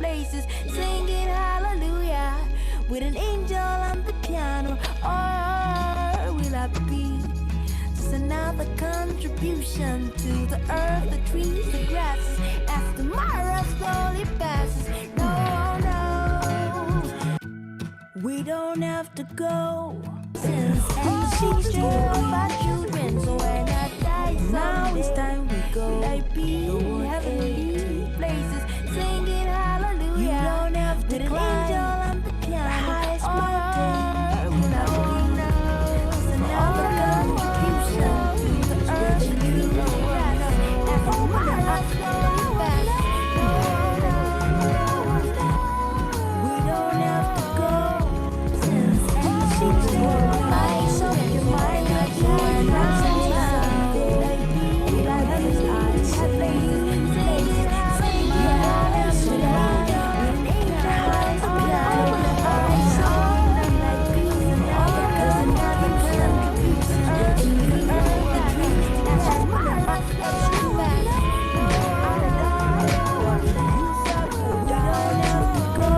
places, singing hallelujah with an angel on the piano? Or will I be just another contribution to the earth, the trees, the grasses, as tomorrow slowly passes? No, no, we don't have to go. Since and she's care of our children, so when I die someday, now it's time we go. Will I be in heavenly places, singing hallelujah? You don't have to with climb an angel on the piano, the highest mountain. Will I be just another contribution to the earth, the trees, the grasses, as tomorrow slowly passes? We don't have to go. Since and she's care of my soul, your mind, your mind, will I have his eyes, places, singing hallelujah, with an angel on the piano. I saw them like peace and other contributions to the earth, the trees, as tomorrow slowly passes. We don't have to go.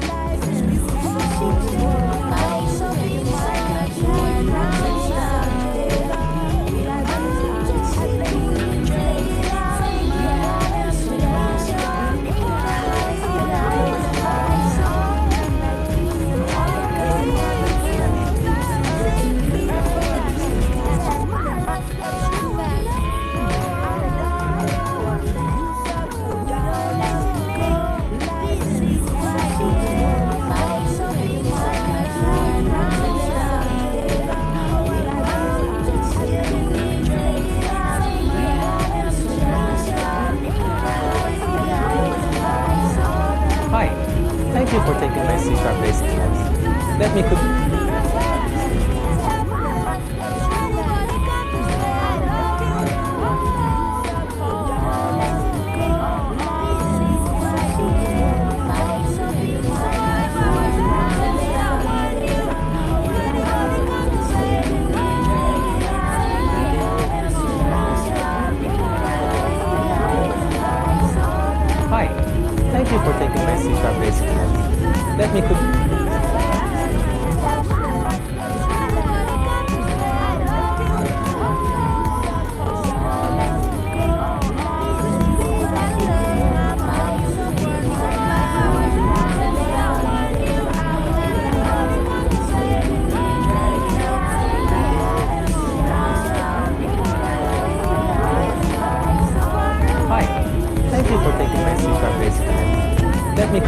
Life is beautiful. My soul beats like a train. Hi, thank you for taking my C-sharp basic course. Let me Hi, thank you for taking my C-sharp basic course. Let me Hi, thank you for taking my C-sharp basic course. Let me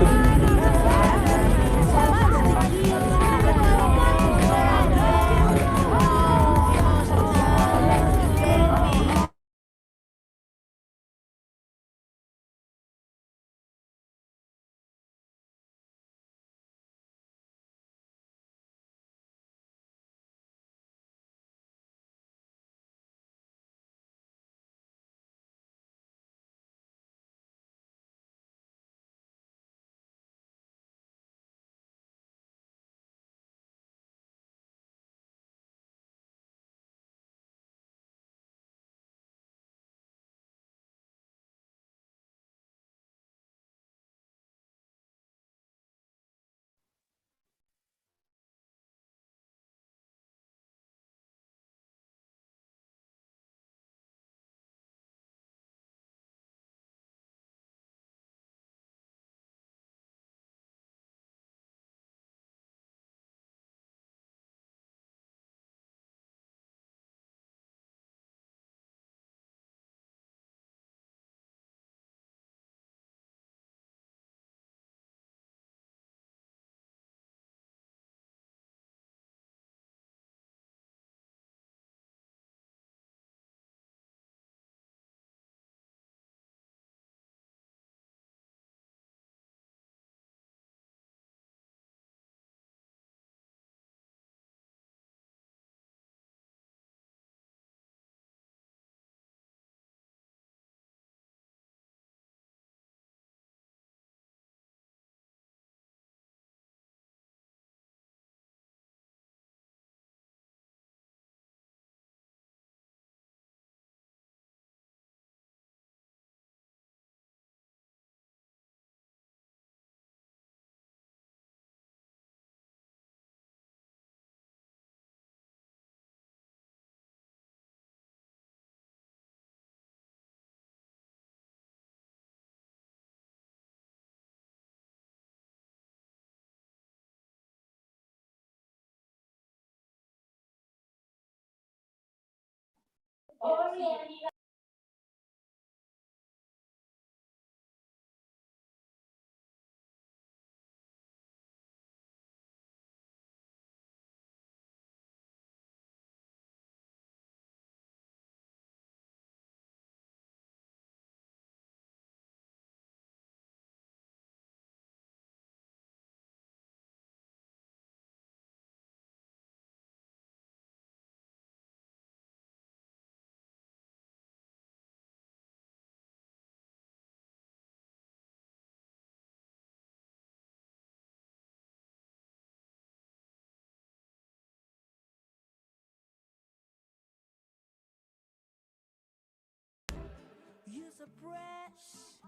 You suppress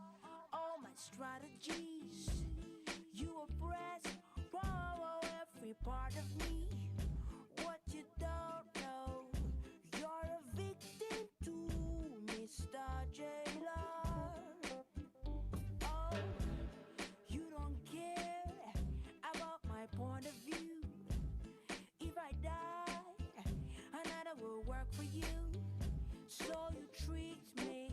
all my strategies. You oppress, borrow every part of me. What you don't know, you're a victim to Mr. Jailer. Oh, you don't care about my point of view. If I die, another will work for you. So you treat me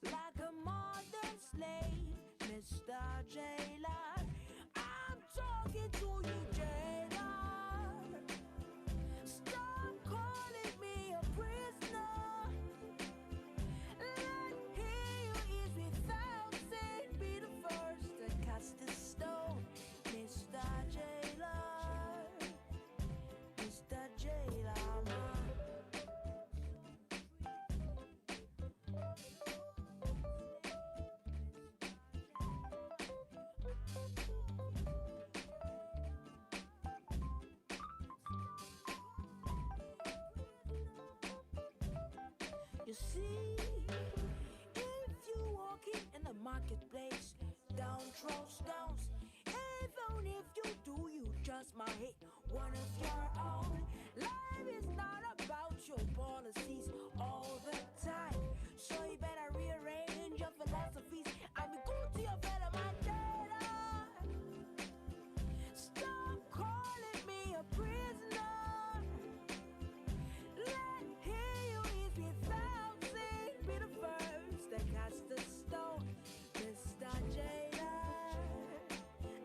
like a modern slave, Mr. Jailer. I'm talking to you, Jailer. Stop calling me a prisoner. Let he who is without sin be the first to cast the stone, Mr. Jailer. Mr. Jailer, man. You see, if you walking in the marketplace, down throws stones. Even if you do, you just might hit one of your own. Life is not about your policies all the time, so you better rearrange your philosophies and be good to your fellow man. Stop calling me a prisoner. Let he who is without sin be the first to cast the stone, Mr. Jailer.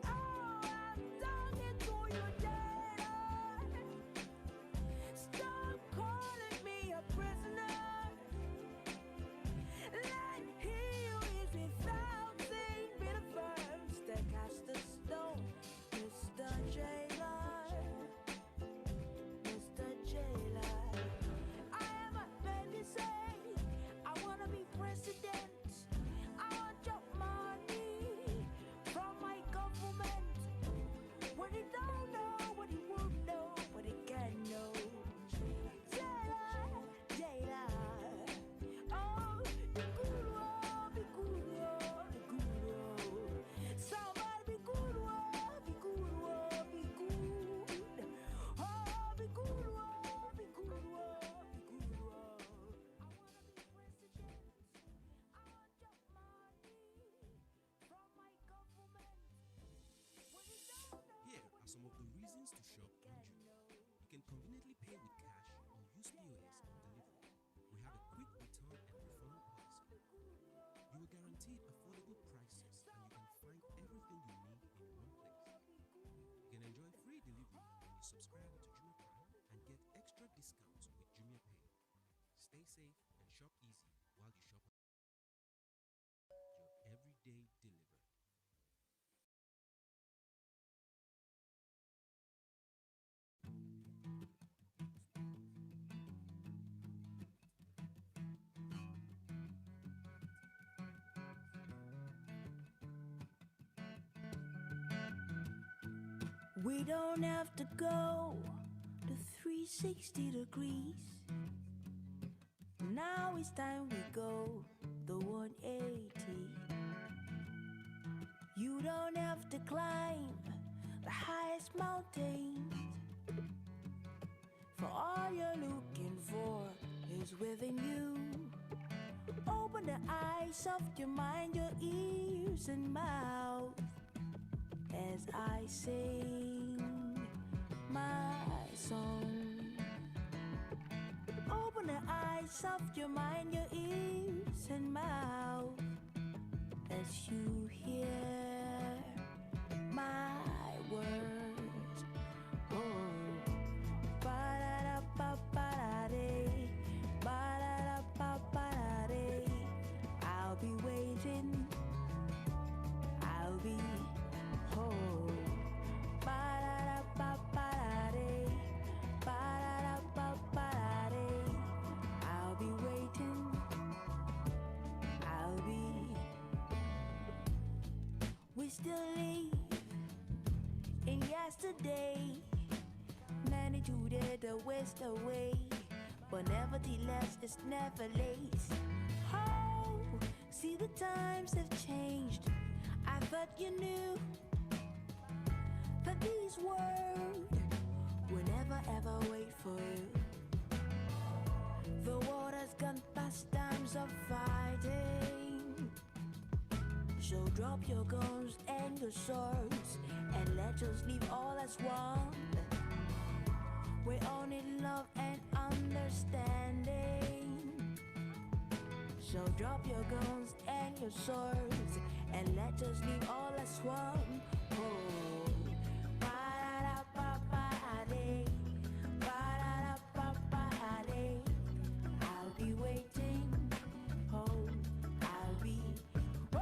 Oh, I'm talking to you, Jailer. Stop calling me a prisoner. Let he who is without sin be the first to cast the stone, Mr. Jailer. Mr. Jailer. I am a baby say, I wanna be president. I want your money from my government. What he don't know, what he won't know, what he can know. Jailer, Jailer. Oh, be good, oh, be good, oh, be good, oh. Somebody be good, oh, be good, oh, be good. Oh, be good, oh, be good, oh, be good, oh. Here are some of the reasons to shop on Jumia. You can conveniently pay with cash or use POS on delivery. We have a quick return and refund policy. You are guaranteed affordable prices and you can find everything you need in one place. You can enjoy free delivery when you subscribe to Jumia Prime and get extra discounts with Jumia Pay. Stay safe and shop easy while you shop your everyday delivery. We don't have to go to 360 degrees. Now it's time we go the 180. You don't have to climb the highest mountains, for all you're looking for is within you. Open the eyes of your mind, your ears and mouth, as I sing my song. Open the eyes voice of your mind, your ears and mouth, as you hear my words. Oh, ba-da-da-ba-ba-da-dee, ba-da-da-ba-ba-da-dee. I'll be waiting, I'll be home. Ba-da-da-ba-ba-da-dee, ba-da-da-ba-ba-da-dee. I'll be waiting, I'll be. We still live in yesterday. Many today the waste away, but nevertheless it's never late. Oh, see the times have changed. I thought you knew that these words will never ever wait for you. The world has gone past times of fighting. So drop your guns and your swords and let us live all as one. We all need love and understanding. So drop your guns and your swords and let us live all as one. Oh, ba-da-da-ba-ba-da-dee, ba-da-da-ba-ba-da-dee. I'll be waiting. Oh, I'll be. Oh,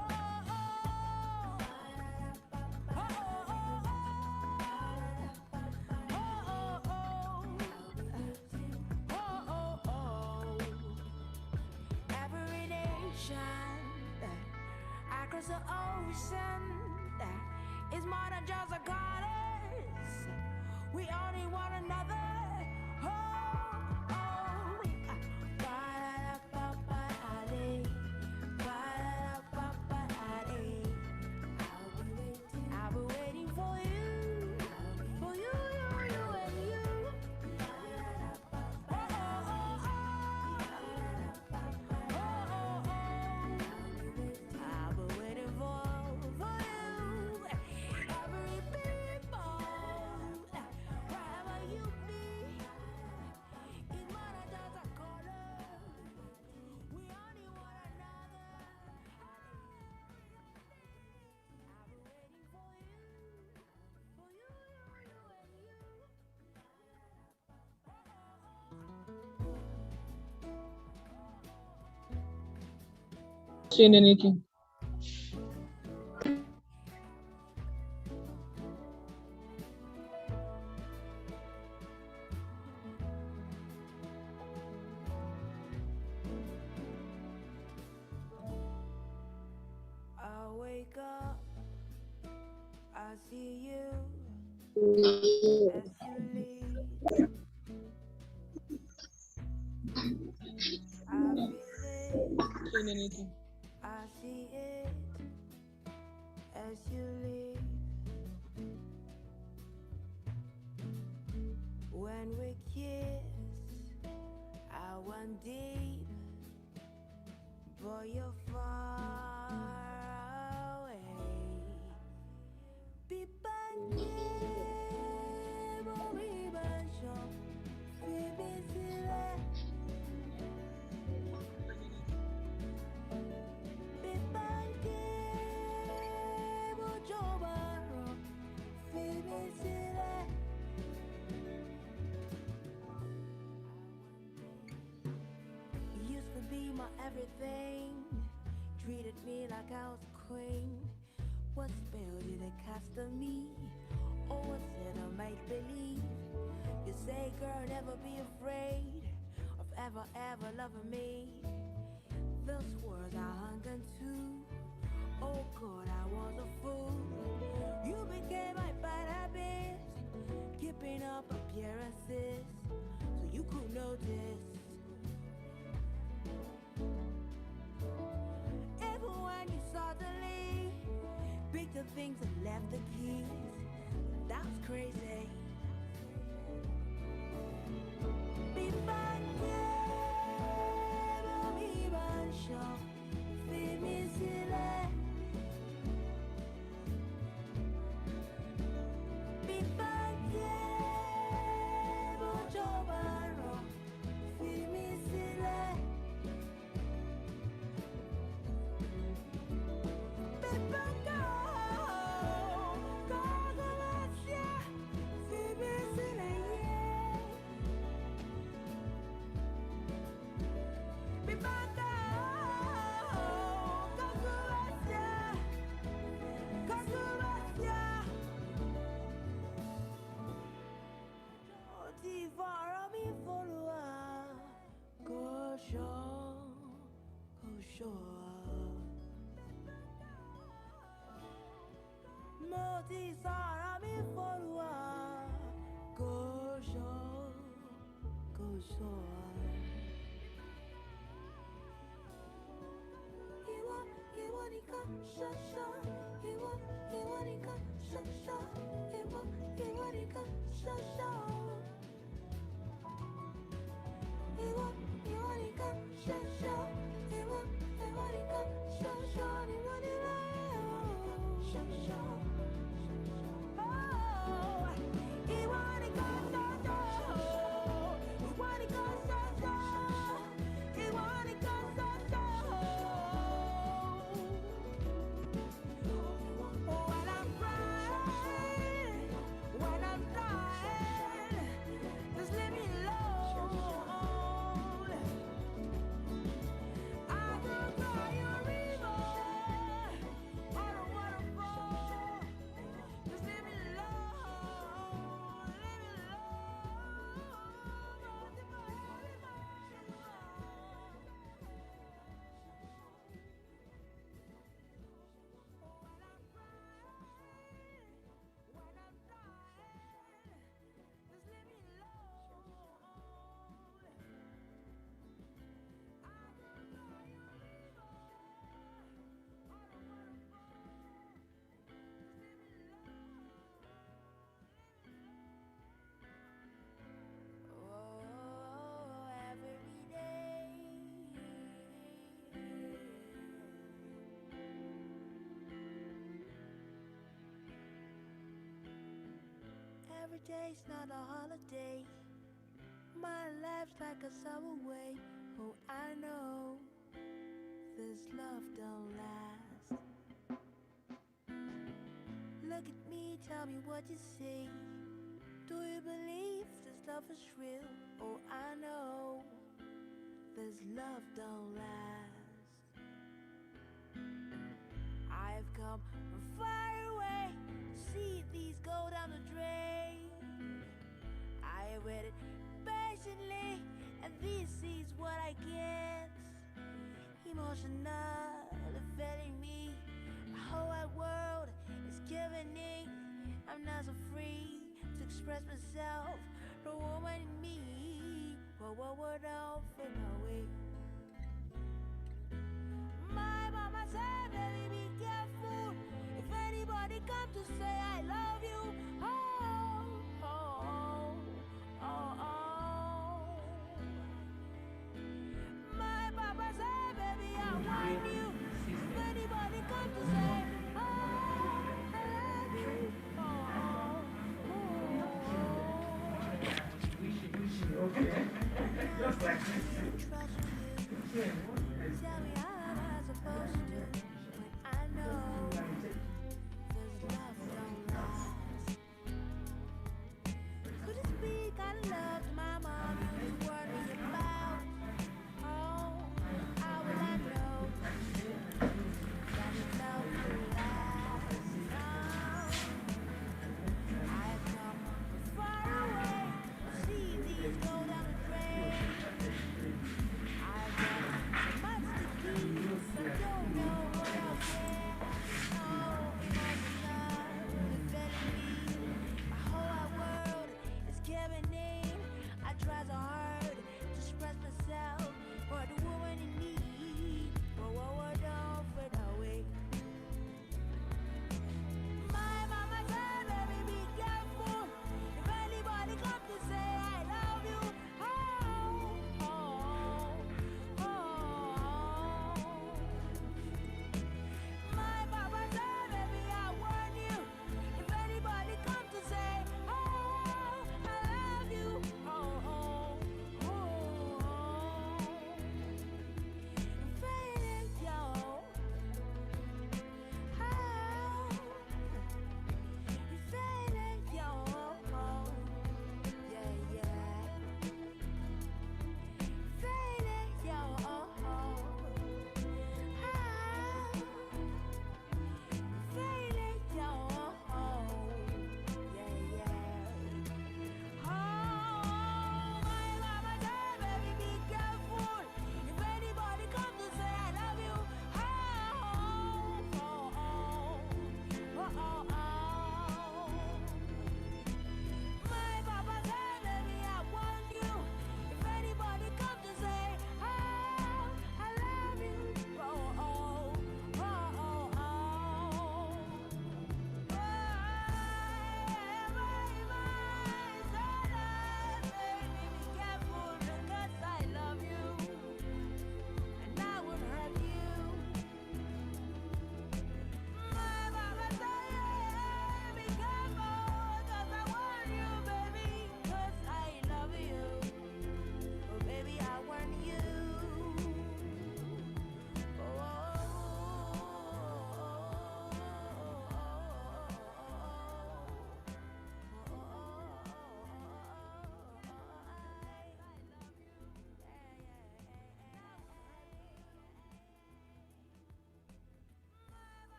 oh, oh, every nation across the ocean is more than just a goddess. We all need one another. Oh, oh. Ba-da-da-ba-ba-da-dee, ba-da-da-ba-ba-da-dee. I'll be waiting for you, you, and you. Oh, oh, oh, oh, oh, oh. I'll be waiting for you, every people, wherever you be. It's more than just a color. We all need one another. I'll be waiting for you, you, and you. Saying anything. I wake up, I see you as you leave. I feel it, Saying anything. I see it as you leave. When we kiss, I went deep, but you're far away. Used to be my everything, treated me like I was a queen. What spell did it cast on me? Or was it a make-believe? You say, girl, never be afraid of ever loving me. Those words I hung on to. Oh God, I was a fool. You became my bad habit, keeping up appearances so you could notice. Even when you suddenly picked the things and left the keys, that was crazy. Be back, be back, sure. Feel me silly. Be back, but your barrel. Feel me silly. 모두 사람이 포로와 고쇼 고쇼 이원이가 샤샤 이원이가 샤샤 이원이가 샤샤 이원이가 샤샤 이원이가 샤샤 이원이가 샤샤 Every day's not a holiday. My life's like a subway. Oh, I know this love don't last. Look at me, tell me what you see. Do you believe this love is real? Oh, I know this love don't last. I've come from far away to see these go down the drain. I waited patiently, and this is what I get. Emotional, offending me. My whole wide world is giving in. I'm not so free to express myself. The woman in me, what don't fade away. My mama said, baby, be careful. If anybody come to say I love you, oh, oh, oh, oh. My papa said, baby, I want you. If anybody come to say, oh, I love you, oh, oh, oh. Okay. Just like this. Trust you. Tell me how am I supposed to when I know this love don't last. Could it be kind of love to my mom you warned me about? Oh, how will I know that the love will last? I've come from far away to see these go down the drain. I've got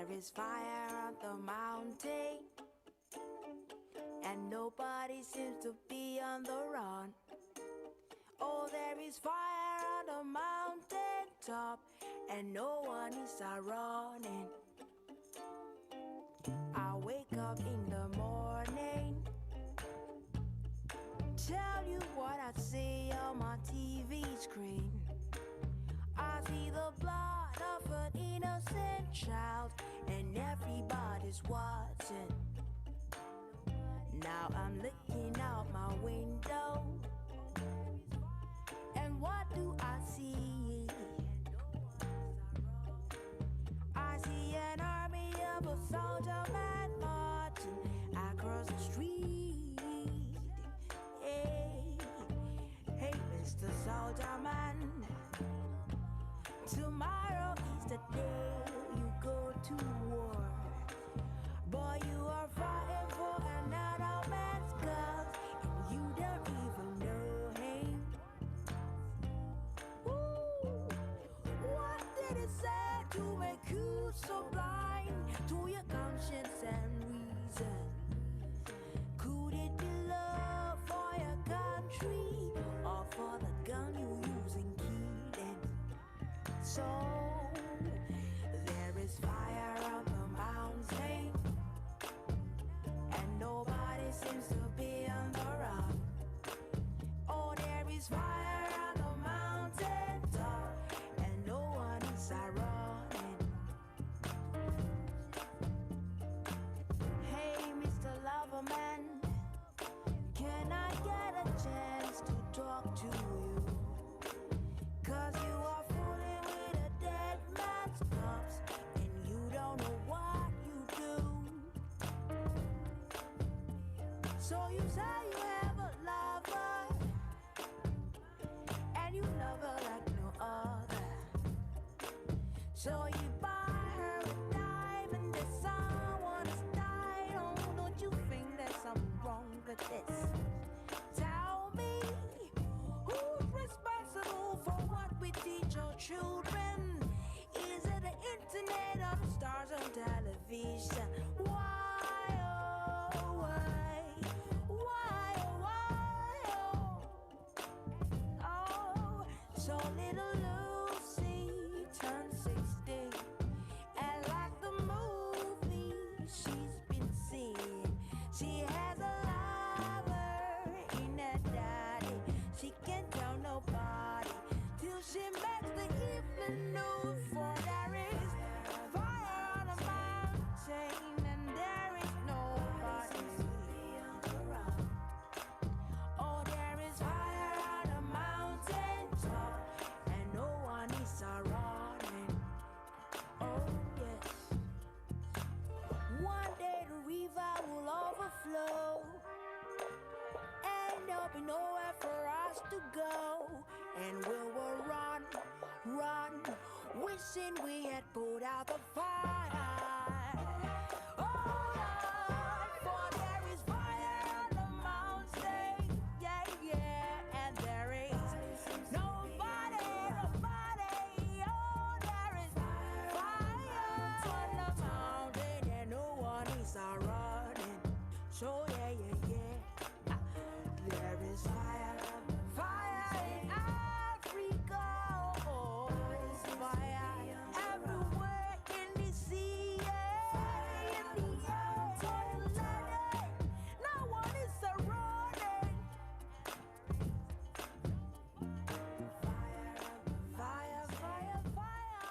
There is fire on the mountain, and nobody seems to be on the run. Oh, there is fire on the mountain top, and no one is running. I wake up in the morning, tell you what I see on my TV screen. I see the blood of an innocent child, and everybody's watching. Now I'm looking out my window, and what do I see? I see an army of a soldier man marching across the street. Hey, hey, Mr. Soldier Man, tomorrow is the day you go to war. Boy, you are fighting for another man's cause, and you don't even know him. Ooh, what did it say to make you so blind to your conscience and reason? Could it be love for your country, or for the gun you use in killing? So there is fire on the mountain, and nobody seems to be on the run. Oh, there is fire on the mountain top, and no one is running. Hey, Mr. Loverman, can I get a chance to talk to you? 'Cause you are fooling with a dead man's corpse, and you don't know what you do. So you say you have a lover, and you love her like no other. So you buy her a diamond that someone has died on. Don't you think there's something wrong with this? Tell me, who's responsible for what we teach our children? Is it the internet or the stars on television? Why, oh, why? Why, oh, why, oh? Oh, so little Lucy turned 16, and like the movie she's been seeing, she has a lover in her daddy. She can't tell nobody till she makes the evening news. For there is fire on the mountain, and there is nobody. Oh, there is fire on the mountain top, and no one is running. Oh, yes. One day the river will overflow, and there'll be nowhere for us to go, and we will run, run, wishing we had put out the fire. Oh, Lord, for there is fire on the mountain, yeah, yeah, and there is nobody, nobody. Oh, there is fire on the mountain, and no one is running. So yeah, yeah, yeah. There is fire, fire in Africa. Oh, there is fire everywhere in the sea, yeah, in the air. No one is running. Fire, fire, fire, fire,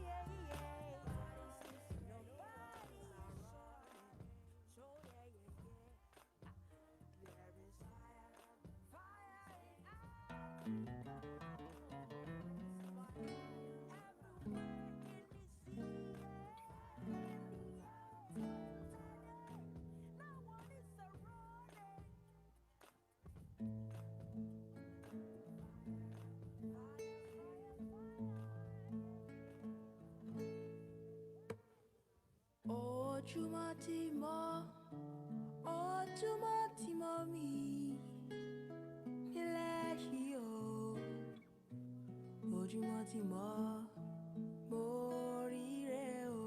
yeah, yeah. Nobody's running. So yeah, yeah, yeah. There is fire, fire in Ojúmọ́ ti mọ́ mi nílẹ̀ yìí o. Ojúmọ́ ti mọ́ mo ríre o.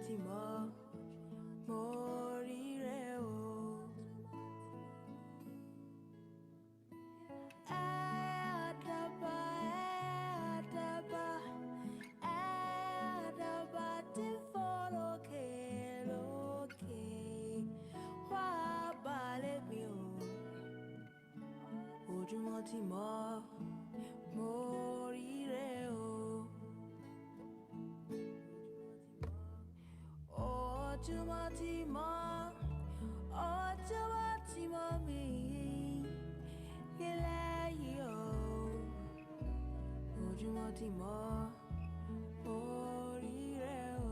ti mọ̀ mo rí rẹ o. Àdàbà àdàbà tí ń fò lókè lókè wá balẹ̀ mi o. Ojúmọ́ ti mọ́ mo rí rẹ o. Ojúmọ́ ti mọ́ mi nílẹ̀ yìí o. Ojúmọ́ ti mọ́ mo rí rẹ o.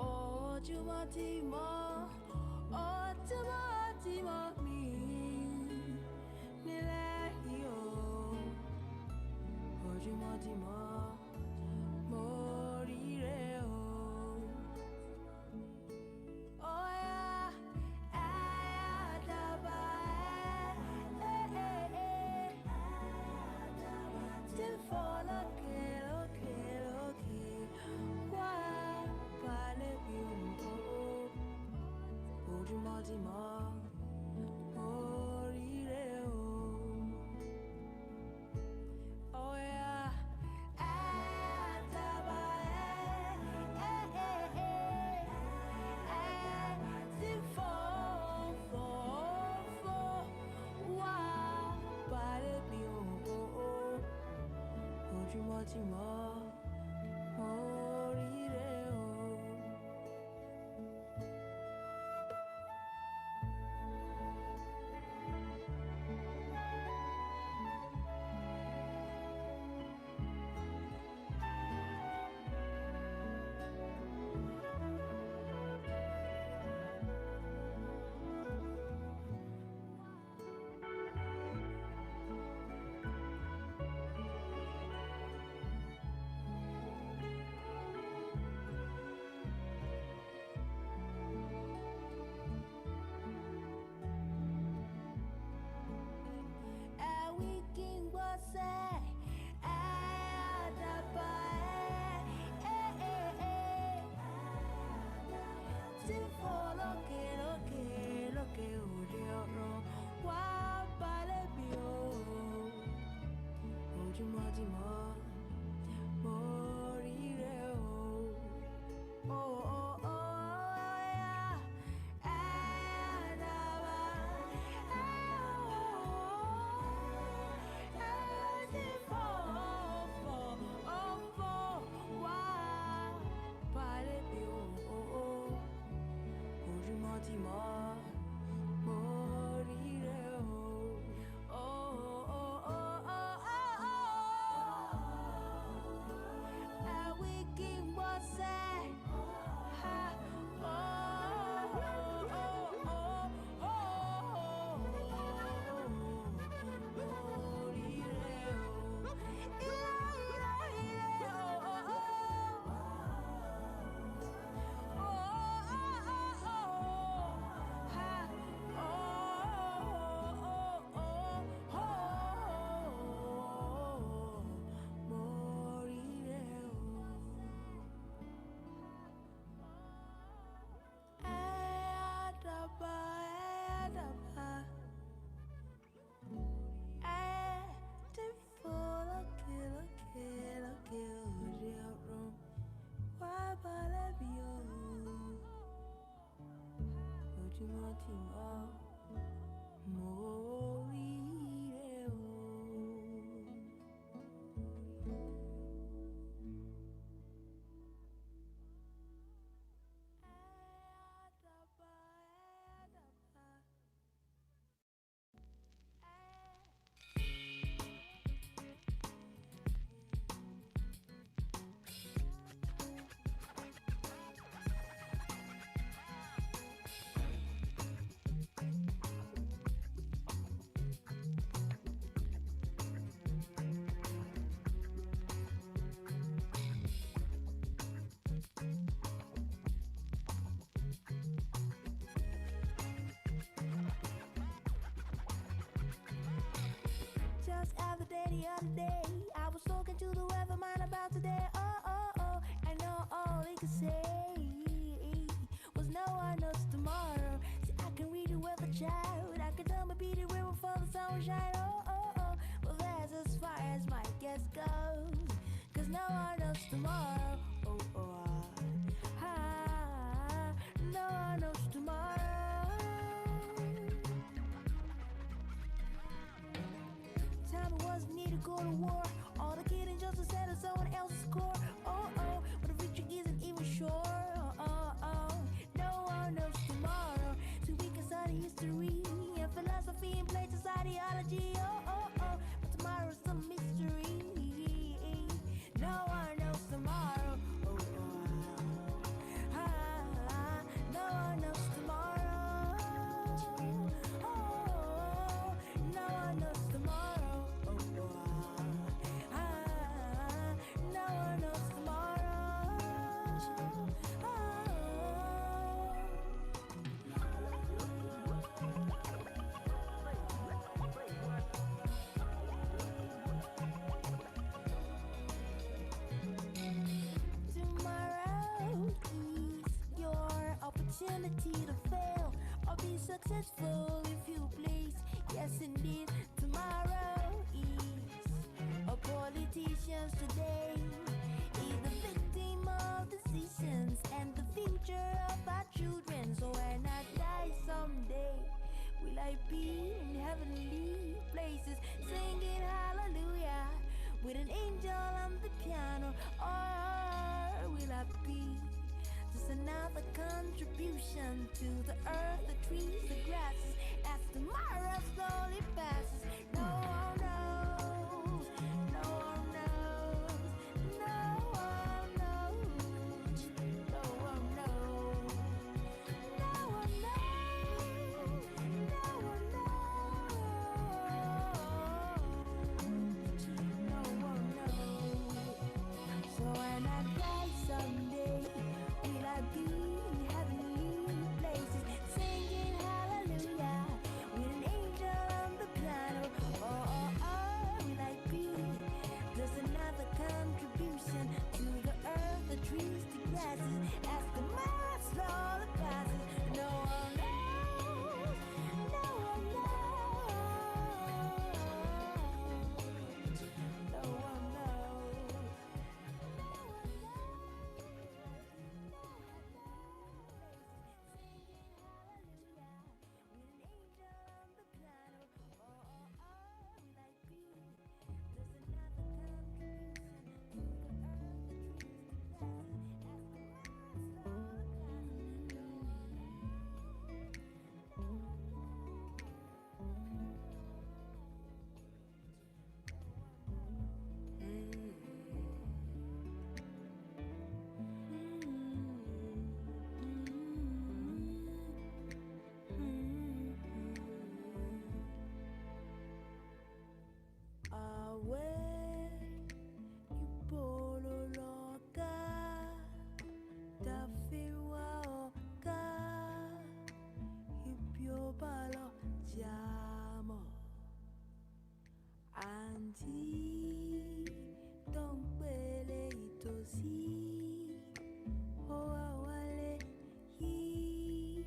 Ojúmọ́ ti mọ́ mi nílẹ̀ yìí o. Ojúmọ́ ti mọ́ mo rí rẹ o. Oh yeah, àdàbà tí ń fò lókè lókè lókè wá balẹ̀ mi o. Ojúmọ́ ti mọ́ mo rí rẹ o. Oh yeah, àdàbà tí ń fò wá balẹ̀ mi o. Ojúmọ́ ti mọ́ mo rí rẹ o. Ẹ̀wí kí n gbọ́ sẹ́ àdàbà tí ń fò lókè lókè lókè òde ọ̀run wá balẹ̀ mi o. Ojúmọ́ ti mọ́ mo rí rẹ o. Oh, oh, oh, yeah. Àdàbà tí ń fò wá balẹ̀ mi o. Ojúmọ́ another day the other day. I was talking to the weatherman about today. I know all he could say was no one knows tomorrow. See, I can read the weather child. I can tell me be the river for the sunshine. Well, that's as far as my guess goes. Cause no one knows tomorrow. No one knows tomorrow. Time it wasn't need to go to war. All the kidding just to settle someone else's score. But the future isn't even sure. No one knows tomorrow. So we can study history and philosophy and places ideology. But tomorrow's still a mystery. No one knows tomorrow. No one knows tomorrow. No one knows tomorrow. No one knows tomorrow is your opportunity to fail or be successful if you please. Yes, indeed, tomorrow is a politician's today. Is the victim of decisions and the future of our children. So when I die someday, will I be in heavenly places singing hallelujah with an angel on the piano? Or will I be just another contribution to the earth, the trees, the grasses, as tomorrow slowly passes? No one knows, no one knows, no one knows, no one knows, no one knows, no one knows, no one knows. So when I die someday, will I be in heavenly places singing hallelujah with an angel on the piano? Or will I be just another contribution to the earth, the trees, the grasses, as the miles slowly passes? No one knows, no one knows, no one knows. Àǹtí tó ń pèlè ìtòsí ó wá wálé yìí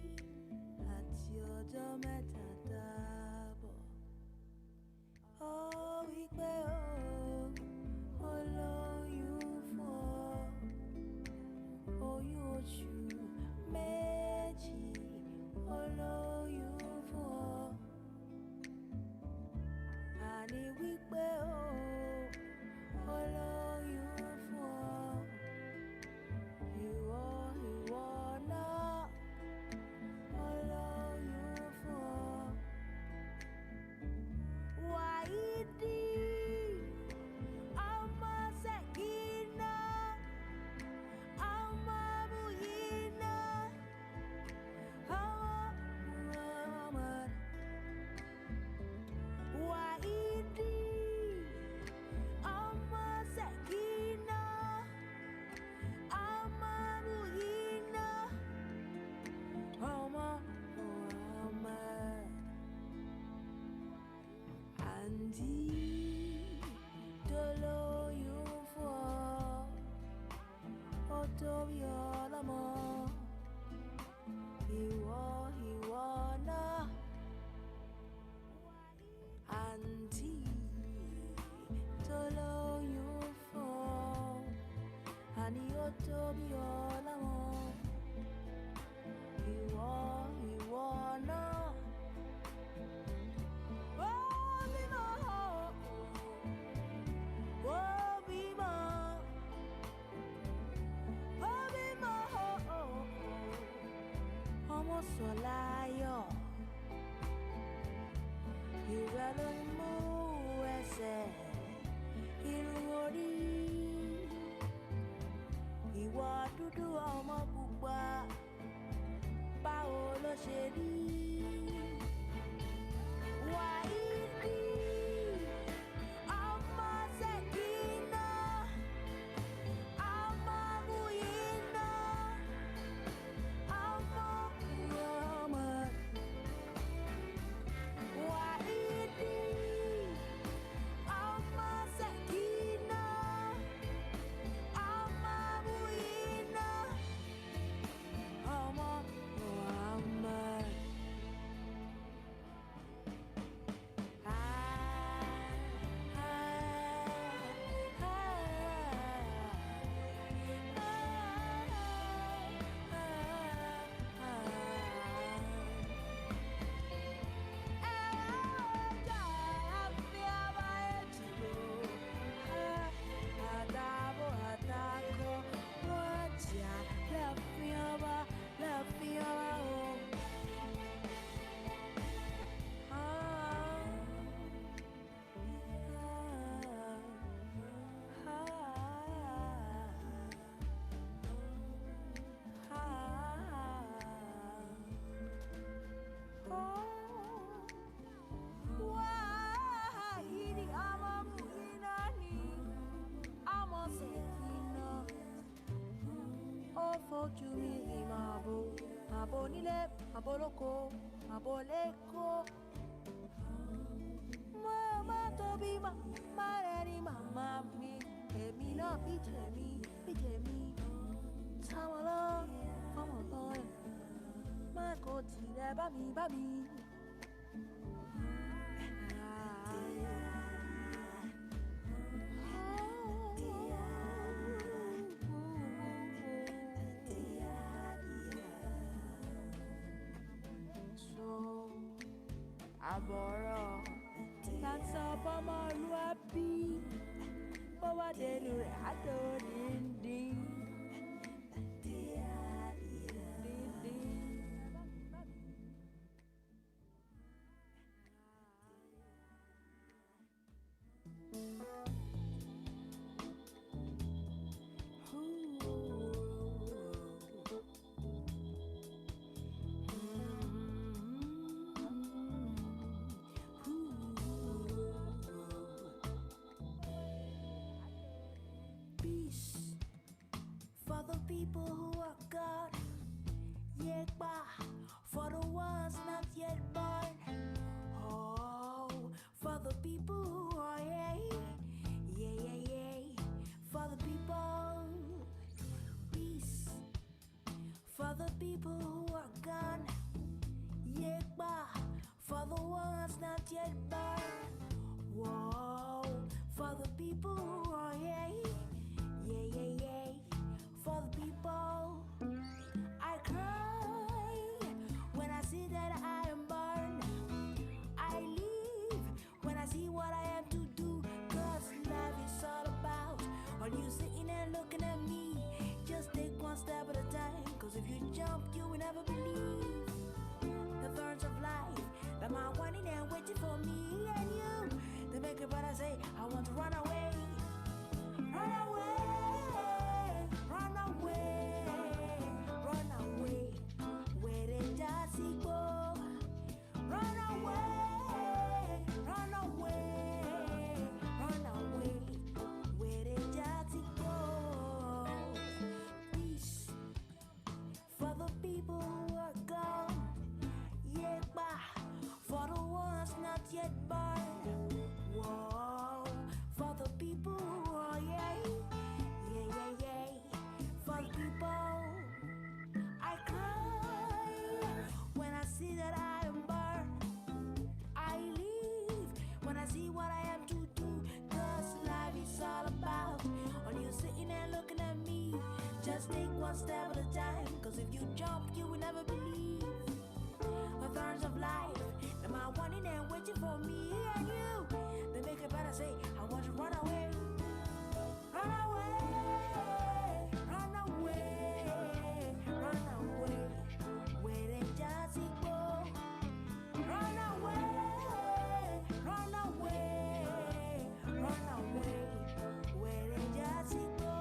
àti ọjọ́ mẹ́ta dábọ̀. Ó wí pé ó lóyún fún ọ, oyún oṣù méjì ó lóyún fún ọ. Àní wípé ó lóyún fún ọ. tóbi ọlọ́mọ. Ìwọ náà. Àǹtí tó lóyún fún. Àní ó tóbi ọlọ́mọ. Ìwọ náà. Ó bímọ. Ó bímọ. Ó bímọ. Ọmọ Sọláyọ̀. Ìrẹ́ ló ń mú ẹsẹ̀ irun orí. Ìwọ dúdú ọmọ pupa. Báwo ló ṣe rí? Wáídì ọmọ Ṣẹ̀kínà, ọmọ Muyínà, ọmọ Muhammad. Wáídì ọmọ Ṣẹ̀kínà, ọmọ Muyínà, ọmọ Muhammad. Fojú mi rí màbo nílé, màbo lóko, màbo lẹ́kọ̀ọ́. Màmá tóbi má rẹ̀ ní màmá mi. Èmi náà bí tèmi. Táwọn lọ, fọmọ tán ẹ̀. Má kò tilẹ̀ bá mi. Àbọ̀rọ̀ láti ọmọlúwàbí bó wá dénú rẹ̀ á tó díndín. For the people who are gone, Yekba. For the ones not yet born, oh. For the people who are yeah. For the people, peace. For the people who are gone, Yekba. For the ones not yet born, whoa. For the people who are yeah. For the people, I cry when I see that I am born. I live when I see what I am to do. 'Cause life is all about all you sitting and looking at me. Just take one step at a time. 'Cause if you jump, you will never believe the thorns of life that my wanting and waiting for me and you. They make it but I say I want to run away. Run away. Where did Jazzy go? Run away. Where did Jazzy go? Peace for the people who are gone. Yeah, for the ones not yet born. Whoa, for the want to do. Cause life is all about on you sitting there looking at me. Just take one step at a time. Cause if you jump, you will never believe the thorns of life. Am I wanting and waiting for me and you? They make it better say, I want to run away. Run away, run away, run away. Where they just go. Run away, run away, run away. Where they just go.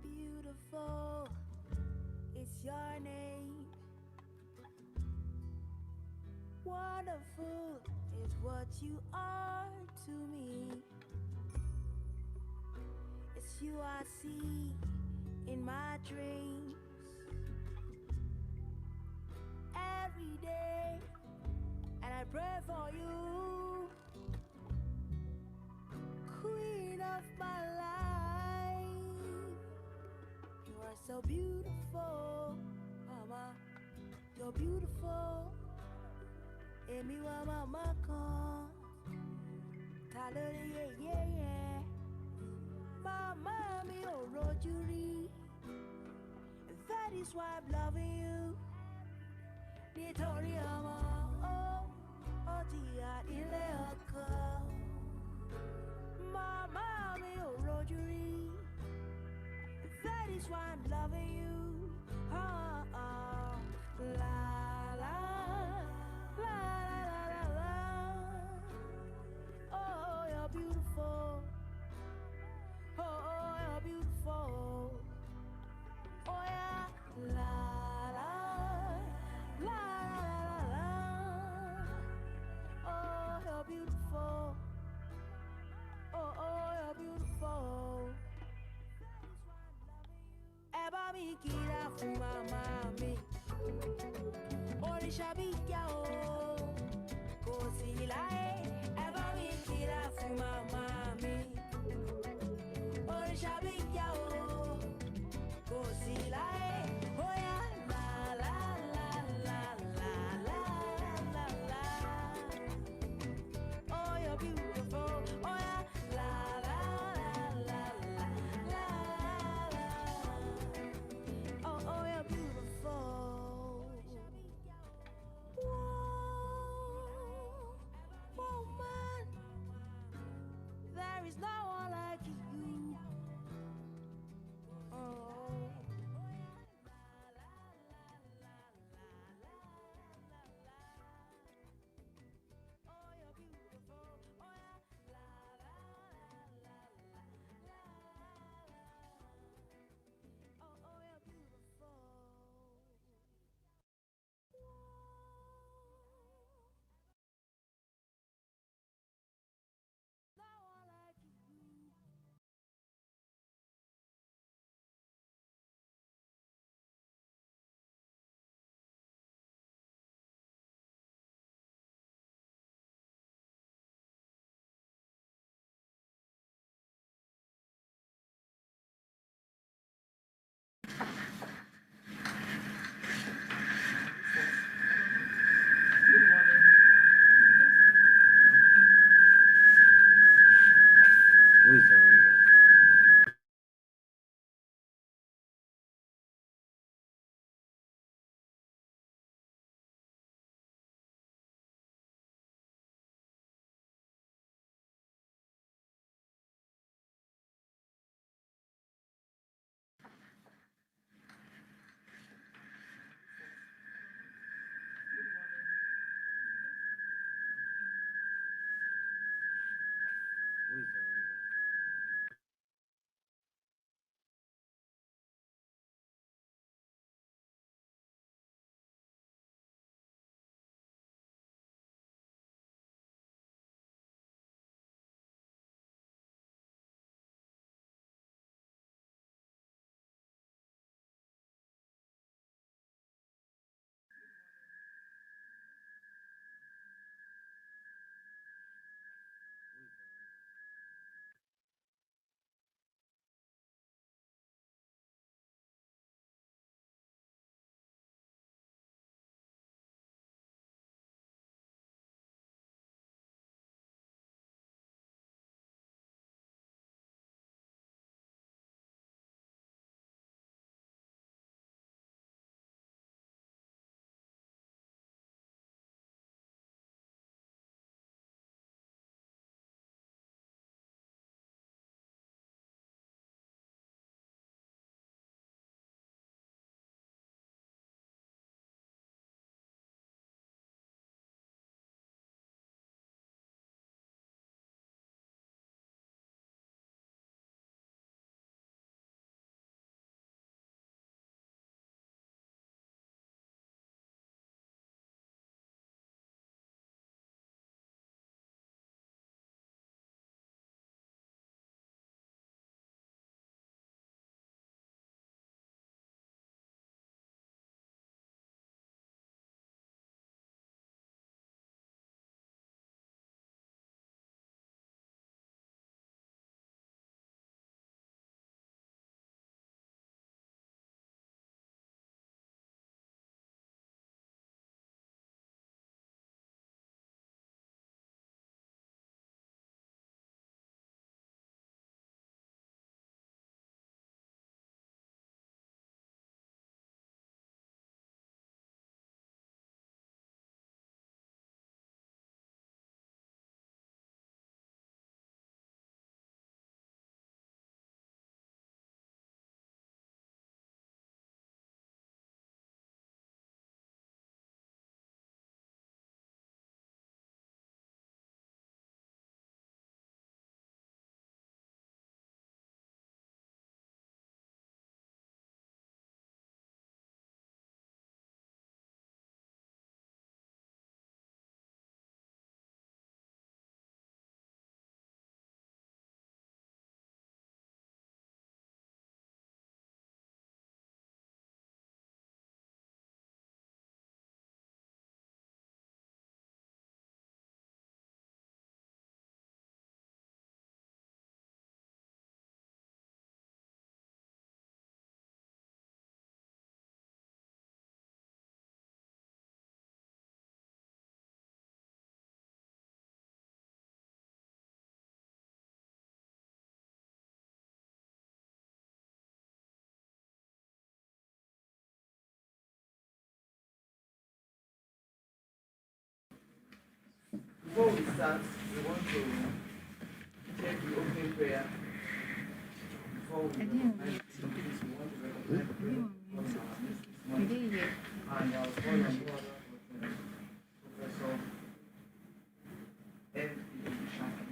Beautiful, it's your name. Wonderful is what you are to me. It's you I see in my dreams every day, and I pray for you, queen of my life. You are so beautiful, mama. You're beautiful. Emi wa mama kan. Talori yeah. Mama mi ò rojú rí. That is why I'm loving you. Nítorí ọmọ ó ti yà nílé ọkọ. Mama mi ò rojú rí. That is why I'm loving you. La la la la la la. Oh, you're beautiful. Oh, you're beautiful. Oh yeah, la la la la la. Oh, you're beautiful. Oh, you're beautiful. Ẹ bá mi kíra fún màmá mi. Òrìṣà bí kíá o, kò sí láyé. Ẹ bá mi kíra fún màmá mi. Òrìṣà bí kíá o, kò sí láyé. Oh yeah, la la la la la la la la. Oh, you're beautiful. Oh yeah, la la la la la la. Oh, you're beautiful. Whoa, woman, there is no one like you. Oh. Oh, you're beautiful. Oh yeah, la la la la la la. Oh, you're beautiful. No one like you. Who is that? start, we want to take the opening prayer. Before we recognize the leaders, we want to recognize the prayer from our midst this morning. And I'll call on brother Professor F.E. Shanky.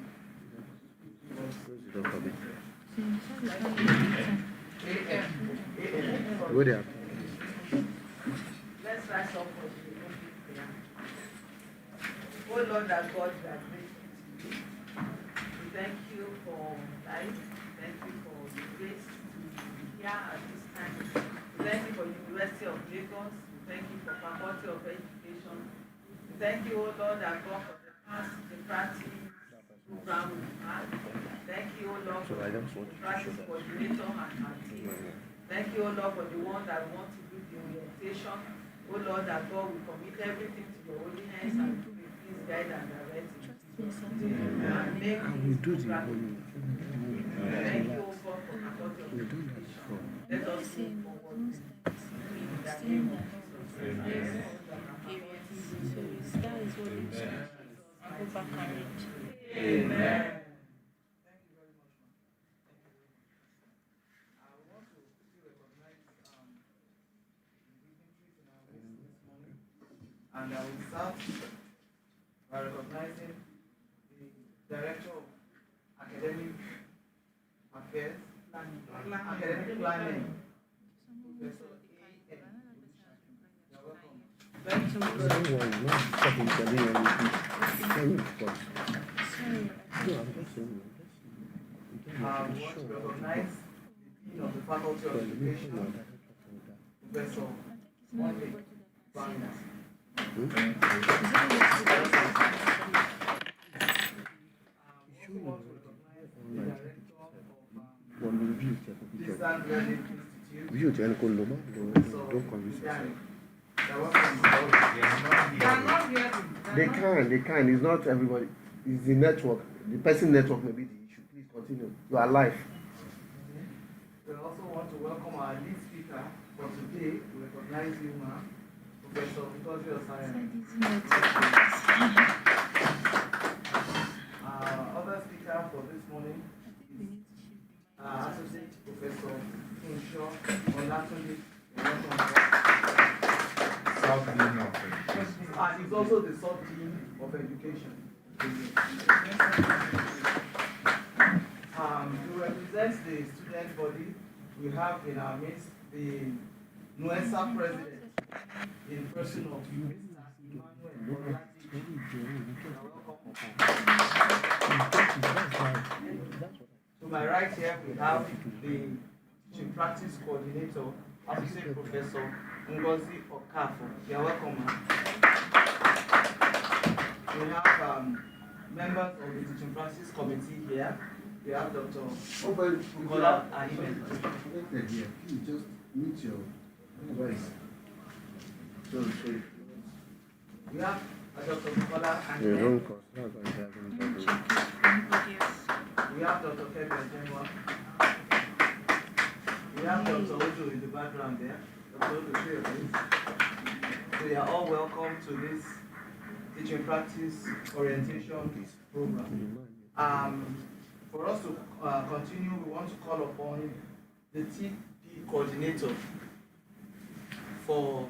Go there. Let's rise up for the opening prayer. Oh Lord, our God, we are grateful to you. We thank you for life. Thank you for the grace to be here at this time. We thank you for University of Lagos. We thank you for Faculty of Education. We thank you, oh Lord, our God, for the past, the practice program we've had. Thank you, oh Lord, for the practice coordinator and our team. Thank you, oh Lord, for the one that we want to do the orientation. Oh Lord, our God, we commit everything to your holy hands and please guide and direct it. And make this program. Thank you, oh God, for Faculty of Education. Let us move forward in the name of Jesus. Amen. Thank you very much, ma'am. Thank you very much. I want to quickly recognize the dignitaries in our midst this morning. And I will start by recognizing the Director of Academic Affairs, Academic Planning, Professor A.M. You're welcome. Thank you. I want to recognize the Dean of the Faculty of Education, Professor Monday Banga. They can. It's not everybody. It's the network. The person network may be the issue. Please continue. You are live. We also want to welcome our lead speaker for today. We recognize you, ma'am, Professor Victoria Osayemi. Our other speaker for this morning is Associate Professor Funsho Olatunde. And he's also the Sub-Dean of Education. To represent the student body, we have in our midst the NUESA president in person of Mr. Emmanuel. To my right here, we have the teaching practice coordinator, Associate Professor Ngozi Okafo. You're welcome, ma'am. We have members of the teaching practice committee here. We have Dr. Bukola Ahmed. Please just meet your voice. We have Dr. Bukola Ahmed. We have Dr. Kevin Jenwa. We have Dr. Ojo in the background there. Dr. Ojo, show your face. So you are all welcome to this teaching practice orientation program. For us to continue, we want to call upon the TP coordinator for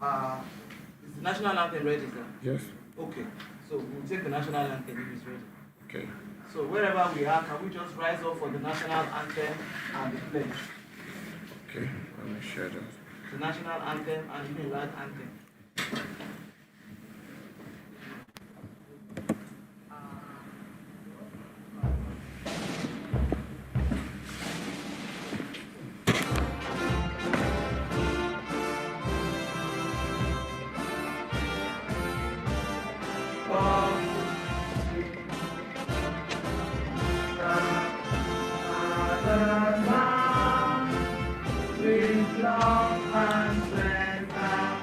is the national anthem ready, sir? Yes. Okay, so we'll take the national anthem if it's ready. Okay. So wherever we are, can we just rise up for the national anthem and the pledge? Okay, let me share that. The national anthem and the United anthem. With love and strength and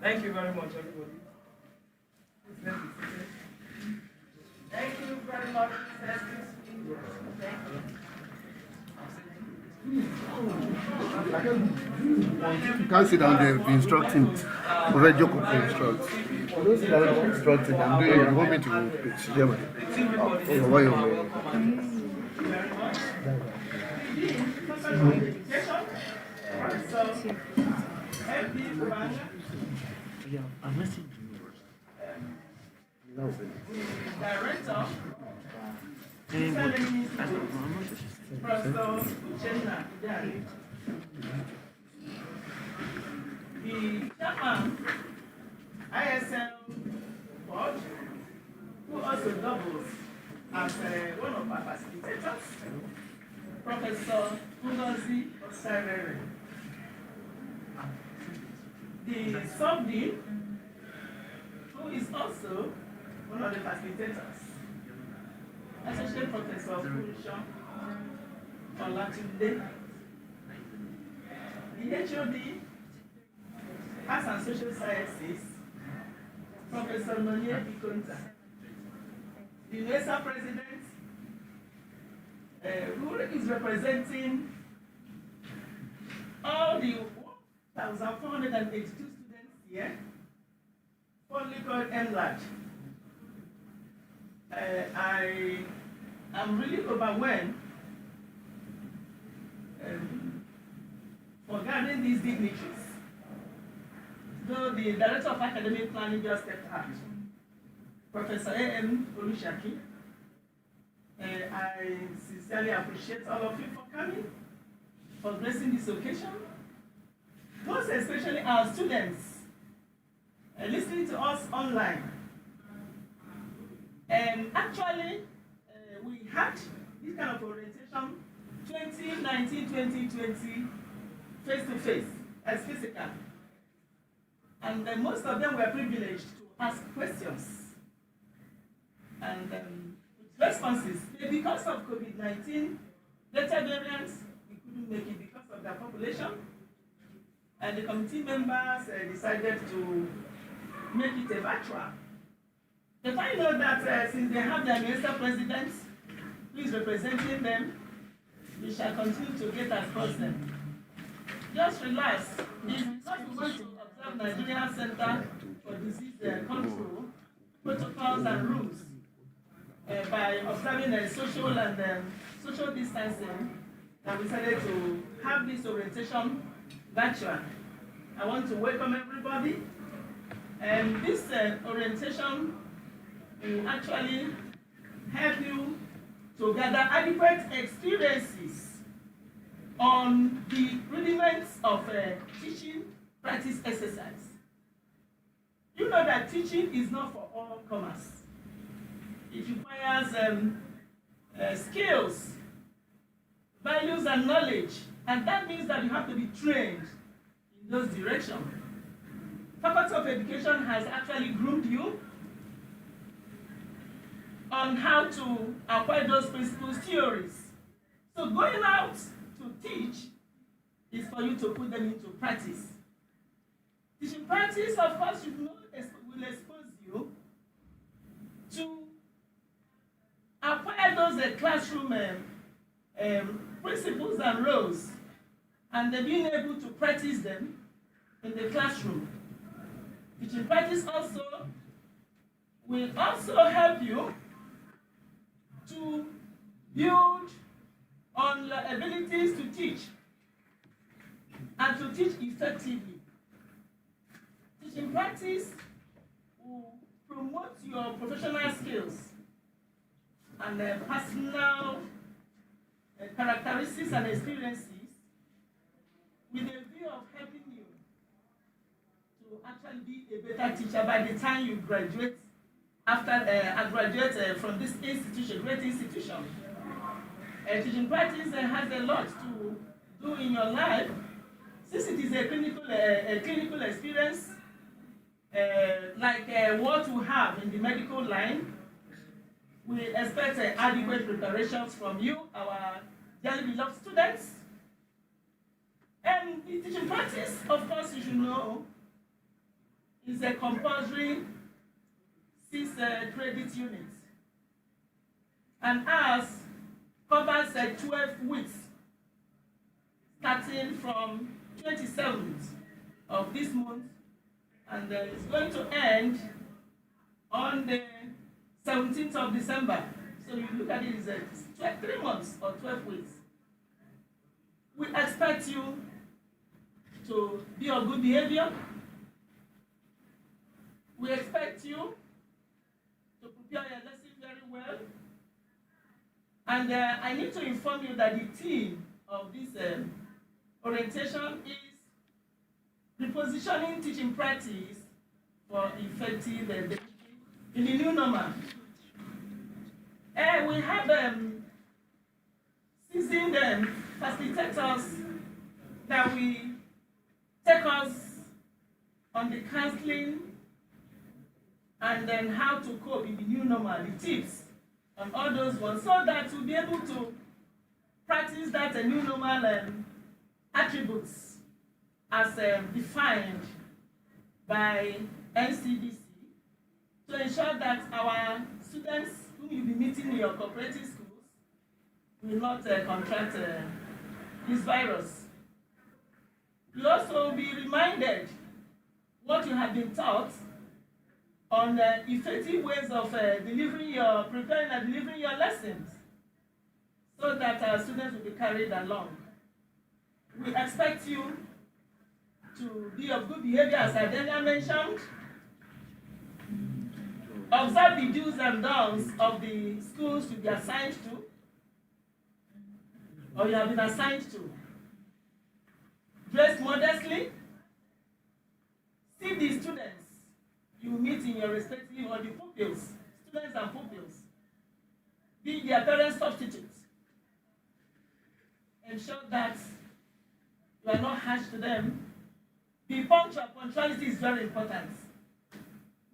Thank you very much, everybody. Thank you very much. Thank you. You can't sit down there be instructing. Already Joko to instruct. You don't sit down there instructing. I'm doing it. You want me to pitch? Yeah, man. Oh, why you I'm messaging Director, Pastor Uchenna Idari, the chairman, ISL board, who also doubles as one of our facilitators, Professor Ngozi Osarere, the sub-dean, who is also one of the facilitators, Associate Professor Funsho Olatunde, the HOD, Arts and Social Sciences, Professor Nonye Ikonta, the UNESA President, who is representing all the 1,482 students here, fondly called Enlarge. I am really overwhelmed for gathering these dignitaries. Though the Director of Academic Planning just stepped out, Professor A.M. Olushaki, I sincerely appreciate all of you for coming, for gracing this occasion. Most especially our students listening to us online. And actually, we had this kind of orientation 2019-2020 face-to-face, as physical. And most of them were privileged to ask questions. And with responses, because of COVID-19, Delta variants, we couldn't make it because of the population. And the committee members decided to make it a virtual. But I know that since they have their minister presidents who is representing them, we shall continue to get across them. Just relax. It's not going to observe Nigeria Center for Disease Control protocols and rules by observing social and social distancing, and we decided to have this orientation virtual. I want to welcome everybody, and this orientation will actually help you to gather adequate experiences on the rudiments of teaching practice exercise. You know that teaching is not for all comers. It requires skills, values, and knowledge, and that means that you have to be trained in those directions. Faculty of Education has actually groomed you on how to apply those principles, theories. So going out to teach is for you to put them into practice. Teaching practice, of course, will expose you classroom principles and roles, and being able to practice them in the classroom. Teaching practice also will also help you to build on your abilities to teach and to teach effectively. Teaching practice will promote your professional skills and personal characteristics and experiences with a view of helping you to actually be a better teacher by the time you graduate graduate from this institution, great institution. Teaching practice has a lot to do in your life, since it is a clinical experience, like what we have in the medical line. We expect adequate preparations from you, our dearly beloved students. And the teaching practice, of course, you should know, is a compulsory 6 credit unit. And ours covers 12 weeks, starting from 27th of this month, and it's going to end on the 17th of December. So you look at it as 3 months or 12 weeks. We expect you to be of good behavior. We expect you to prepare your lesson very well. And I need to inform you that the theme of this orientation is repositioning teaching practice for effective delivery in the new normal. We have seasoned facilitators that will take us on the counseling and then how to cope in the new normal, the tips on all those ones, so that we'll be able to practice that new normal attributes as defined by NCDC, to ensure that our students whom you'll be meeting in your cooperative schools will not contract this virus. You'll also be reminded what you have been taught on effective ways of preparing and delivering your lessons, so that our students will be carried along. We expect you to be of good behavior, as I earlier mentioned. Observe the do's and don'ts of the schools you'll be assigned to, or you have been assigned to. Dress modestly. See the students you meet in your respective, or the pupils, students and pupils. Be their parents' substitutes. Ensure that you are not harsh to them. Be punctual. Punctuality is very important.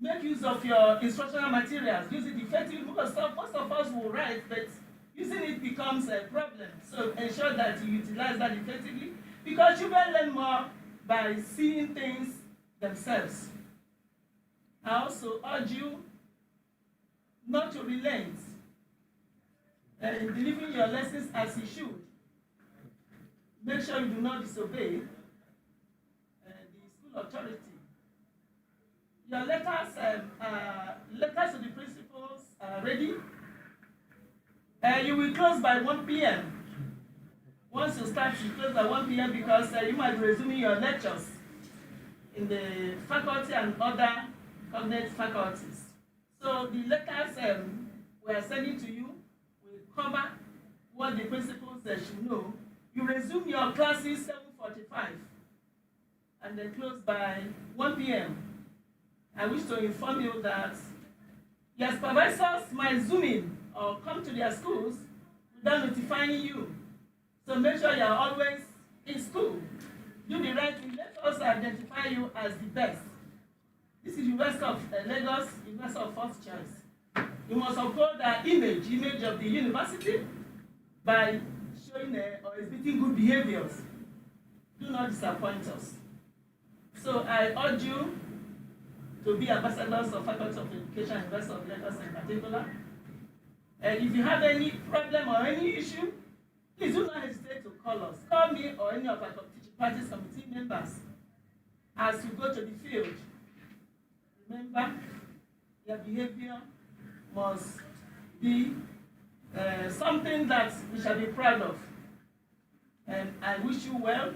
Make use of your instructional materials. Use it effectively, because most of us will write, but using it becomes a problem. So ensure that you utilize that effectively, because children learn more by seeing things themselves. I also urge you not to relent in delivering your lessons as you should. Make sure you do not disobey the school authority. Your letters to the principals are ready. You will close by 1 p.m. Once you start, you close by 1 p.m. because you might be resuming your lectures in the faculty and other cognate faculties. So the letters we are sending to you will cover what the principals should know. You resume your classes 7:45 and then close by 1 p.m. I wish to inform you that your supervisors might zoom in or come to their schools without notifying you. So make sure you are always in school. Do the right thing. Let us identify you as the best. This is University of Lagos, University of First Choice. You must uphold the image of the university by showing or exhibiting good behaviors. Do not disappoint us. So I urge you to be ambassadors of Faculty of Education, University of Lagos in particular. If you have any problem or any issue, please do not hesitate to call us. Call me or any of our teaching practice committee members as you go to the field. Remember, your behavior must be something that we shall be proud of. And I wish you well.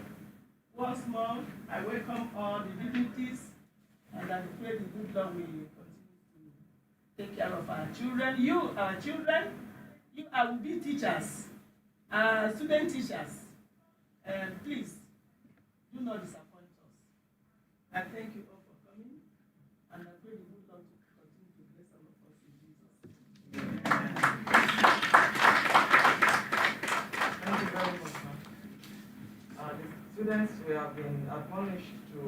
Once more, I welcome all the dignities, and I pray the good Lord will continue to take care of our children. You, our children, you will be teachers, student teachers. And please, do not disappoint us. I thank you all for coming, and I pray the good Lord to continue to bless all of us in Jesus' name. Thank you very much, ma'am. The students, we have been admonished to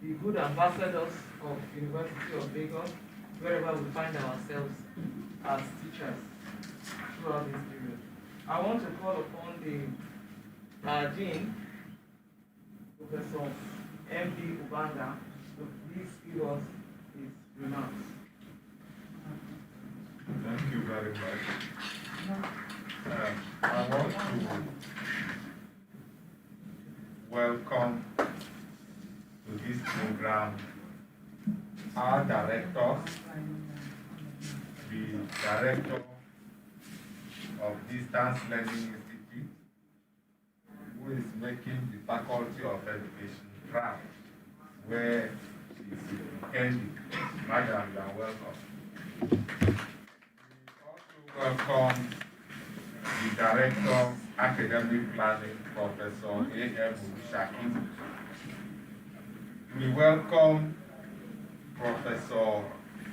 be good ambassadors of University of Lagos wherever we find ourselves as teachers throughout this period. I want to call upon the Dean, Professor M.D. Ubanga, to please give us his remarks. Thank you very much. I want to welcome to this program our directors, the director of Distance Learning Institute, who is making the Faculty of Education proud, where she is ending. Madam, you are welcome. We also welcome the Director of Academic Planning, Professor A.M. Ushaki. We welcome Professor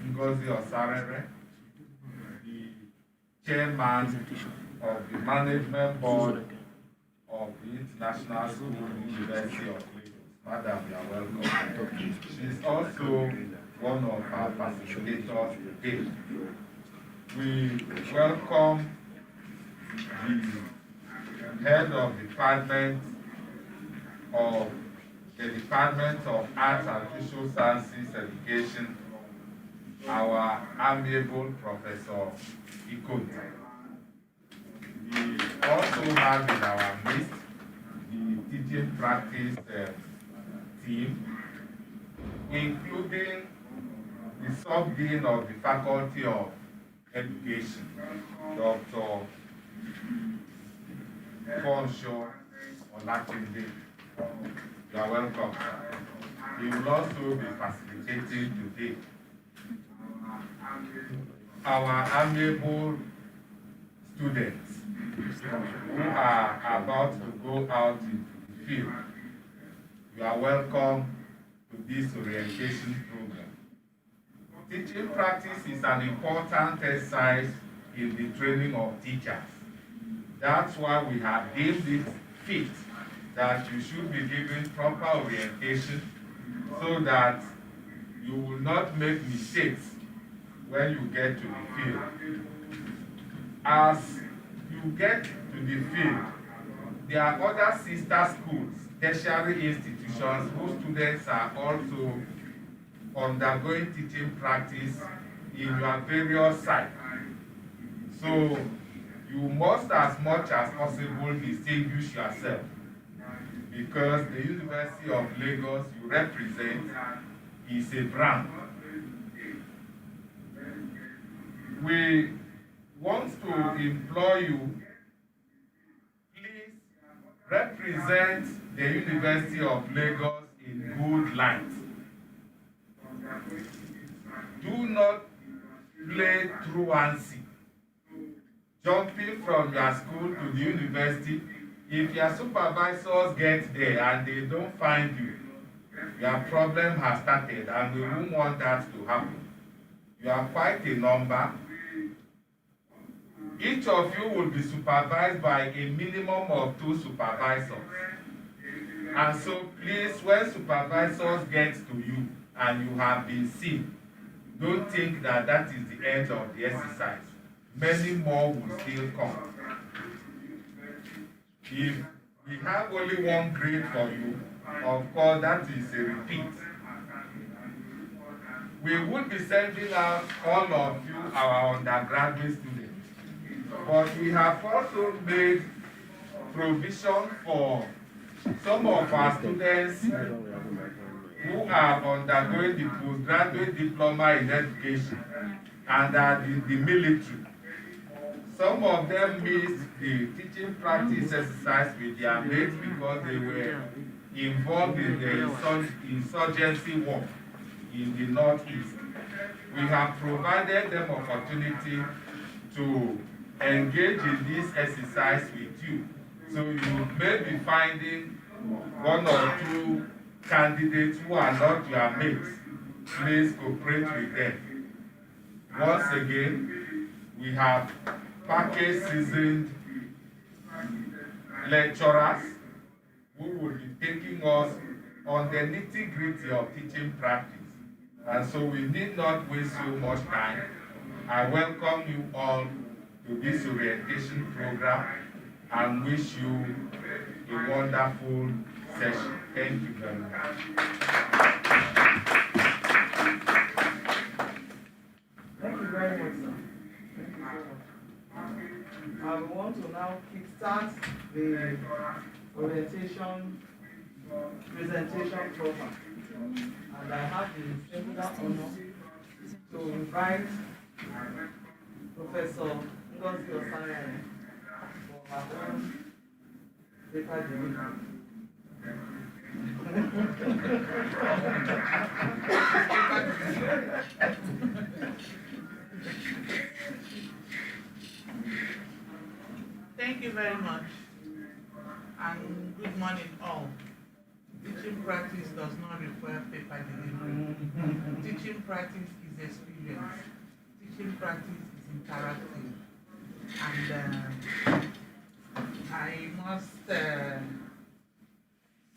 Ngozi Osarere, the Chairman of the Management Board of the International School University of Lagos. Madam, you are welcome. She is also one of our facilitators today. We welcome the head of the Department of Arts and Visual Sciences Education, our amiable Professor Ikonta. We also have in our midst the teaching practice team, including the sub-dean of the Faculty of Education, Dr. Fonsho Olatunde. You are welcome, sir. He will also be facilitating today. Our amiable students who are about to go out into the field, you are welcome to this orientation program. Teaching practice is an important exercise in the training of teachers. That's why we have deemed it fit that you should be given proper orientation so that you will not make mistakes when you get to the field. As you get to the field, there are other sister schools, tertiary institutions whose students are also undergoing teaching practice in your various sites. So you must, as much as possible, distinguish yourself, because the University of Lagos you represent is a brand. We want to implore you, please represent the University of Lagos in good light. Do not play truancy, jumping from your school to the university. If your supervisors get there and they don't find you, your problem has started, and we won't want that to happen. You are quite a number. Each of you will be supervised by a minimum of 2 supervisors. And so please, when supervisors get to you and you have been seen, don't think that that is the end of the exercise. Many more will still come. If we have only 1 grade for you, of course that is a repeat. We will be sending out all of you, our undergraduate students. But we have also made provision for some of our students who are undergoing the postgraduate diploma in education and are in the military. Some of them missed the teaching practice exercise with their mates because they were involved in the insurgency war in the Northeast. We have provided them opportunity to engage in this exercise with you. So you may be finding one or two candidates who are not your mates. Please cooperate with them. Once again, we have package seasoned lecturers who will be taking us on the nitty-gritty of teaching practice. And so we need not waste so much time. I welcome you all to this orientation program and wish you a wonderful session. Thank you very much. Thank you very much, sir. Thank you very much. I want to now kickstart the orientation presentation program. And I have the singular honor to invite Professor Ngozi Osanyane for her own paper delivery. Thank you very much, and good morning all. Teaching practice does not require paper delivery. Teaching practice is experience. Teaching practice is interactive. And I must say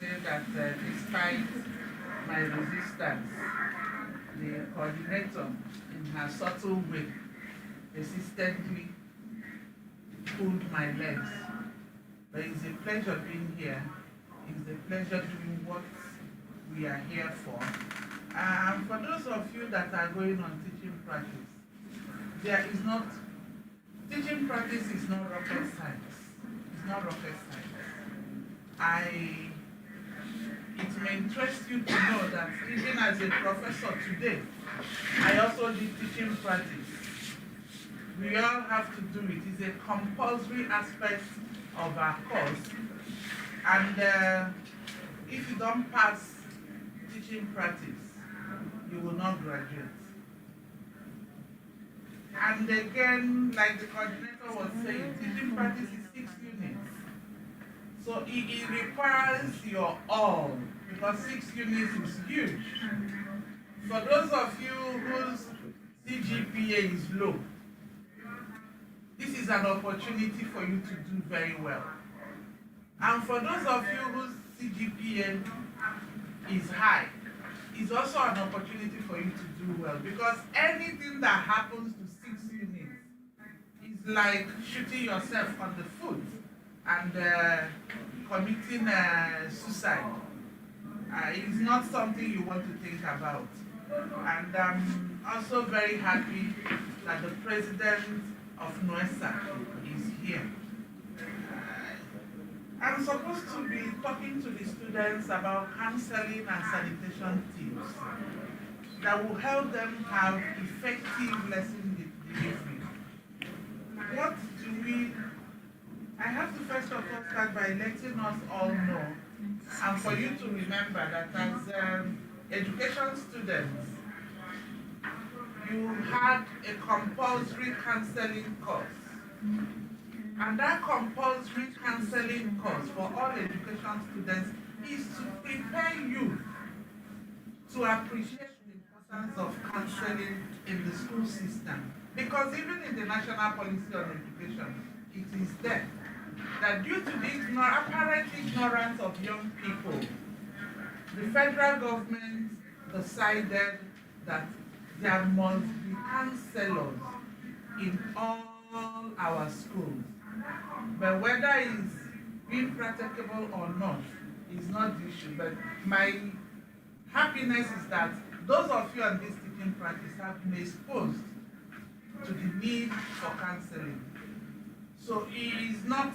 that despite my resistance, the coordinator, in her subtle way, persistently pulled my legs. But it's a pleasure being here. It's a pleasure doing what we are here for. And for those of you that are going on teaching practice, teaching practice is not rocket science. It's not rocket science. It may interest you to know that even as a professor today, I also did teaching practice. We all have to do it. It's a compulsory aspect of our course. And if you don't pass teaching practice, you will not graduate. And again, like the coordinator was saying, teaching practice is 6 units. So it requires your all, because 6 units is huge. For those of you whose CGPA is low, this is an opportunity for you to do very well. And for those of you whose CGPA is high, it's also an opportunity for you to do well, because anything that happens to 6 units is like shooting yourself on the foot and committing suicide. It's not something you want to think about. And I'm also very happy that the president of NUESA is here. I'm supposed to be talking to the students about counseling and sanitation tips that will help them have effective lesson delivery. What do we... I have to first of all start by letting us all know, and for you to remember that as education students, you had a compulsory counseling course. And that compulsory counseling course for all education students is to prepare you to appreciate the importance of counseling in the school system. Because even in the National Policy on Education, it is there that due to the apparent ignorance of young people, the federal government decided that there must be counselors in all our schools. But whether it's being practicable or not is not the issue. But my happiness is that those of you on this teaching practice have been exposed to the need for counseling. So it is not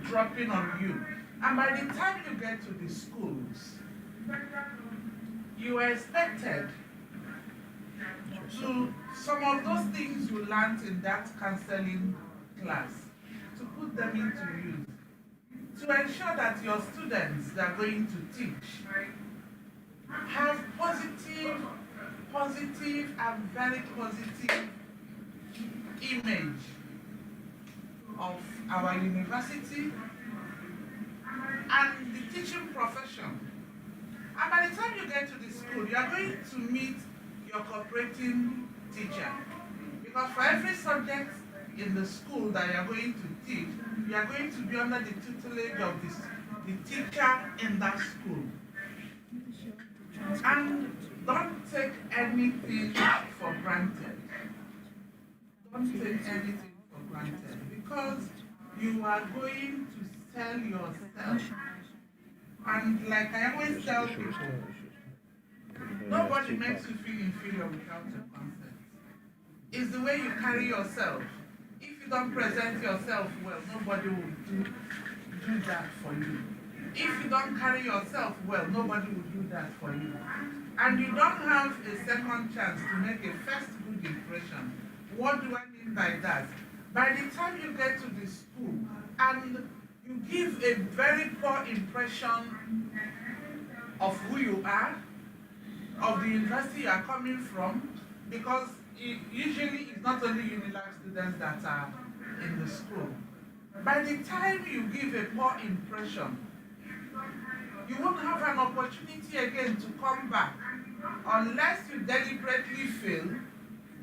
dropping on you. And by the time you get to the schools, you are expected to some of those things you learned in that counseling class to put them into use to ensure that your students that are going to teach have positive and very positive image of our university and the teaching profession. And by the time you get to the school, you are going to meet your cooperating teacher. Because for every subject in the school that you are going to teach, you are going to be under the tutelage of the teacher in that school. And don't take anything for granted. Don't take anything for granted because you are going to sell yourself. And like I always tell people, nobody makes you feel inferior without your consent. It's the way you carry yourself. If you don't present yourself well, nobody will do that for you. If you don't carry yourself well, nobody will do that for you. And you don't have a second chance to make a first good impression. What do I mean by that? By the time you get to the school and you give a very poor impression of who you are, of the university you are coming from, because usually it's not only UNILAG students that are in the school. By the time you give a poor impression, you won't have an opportunity again to come back unless you deliberately fail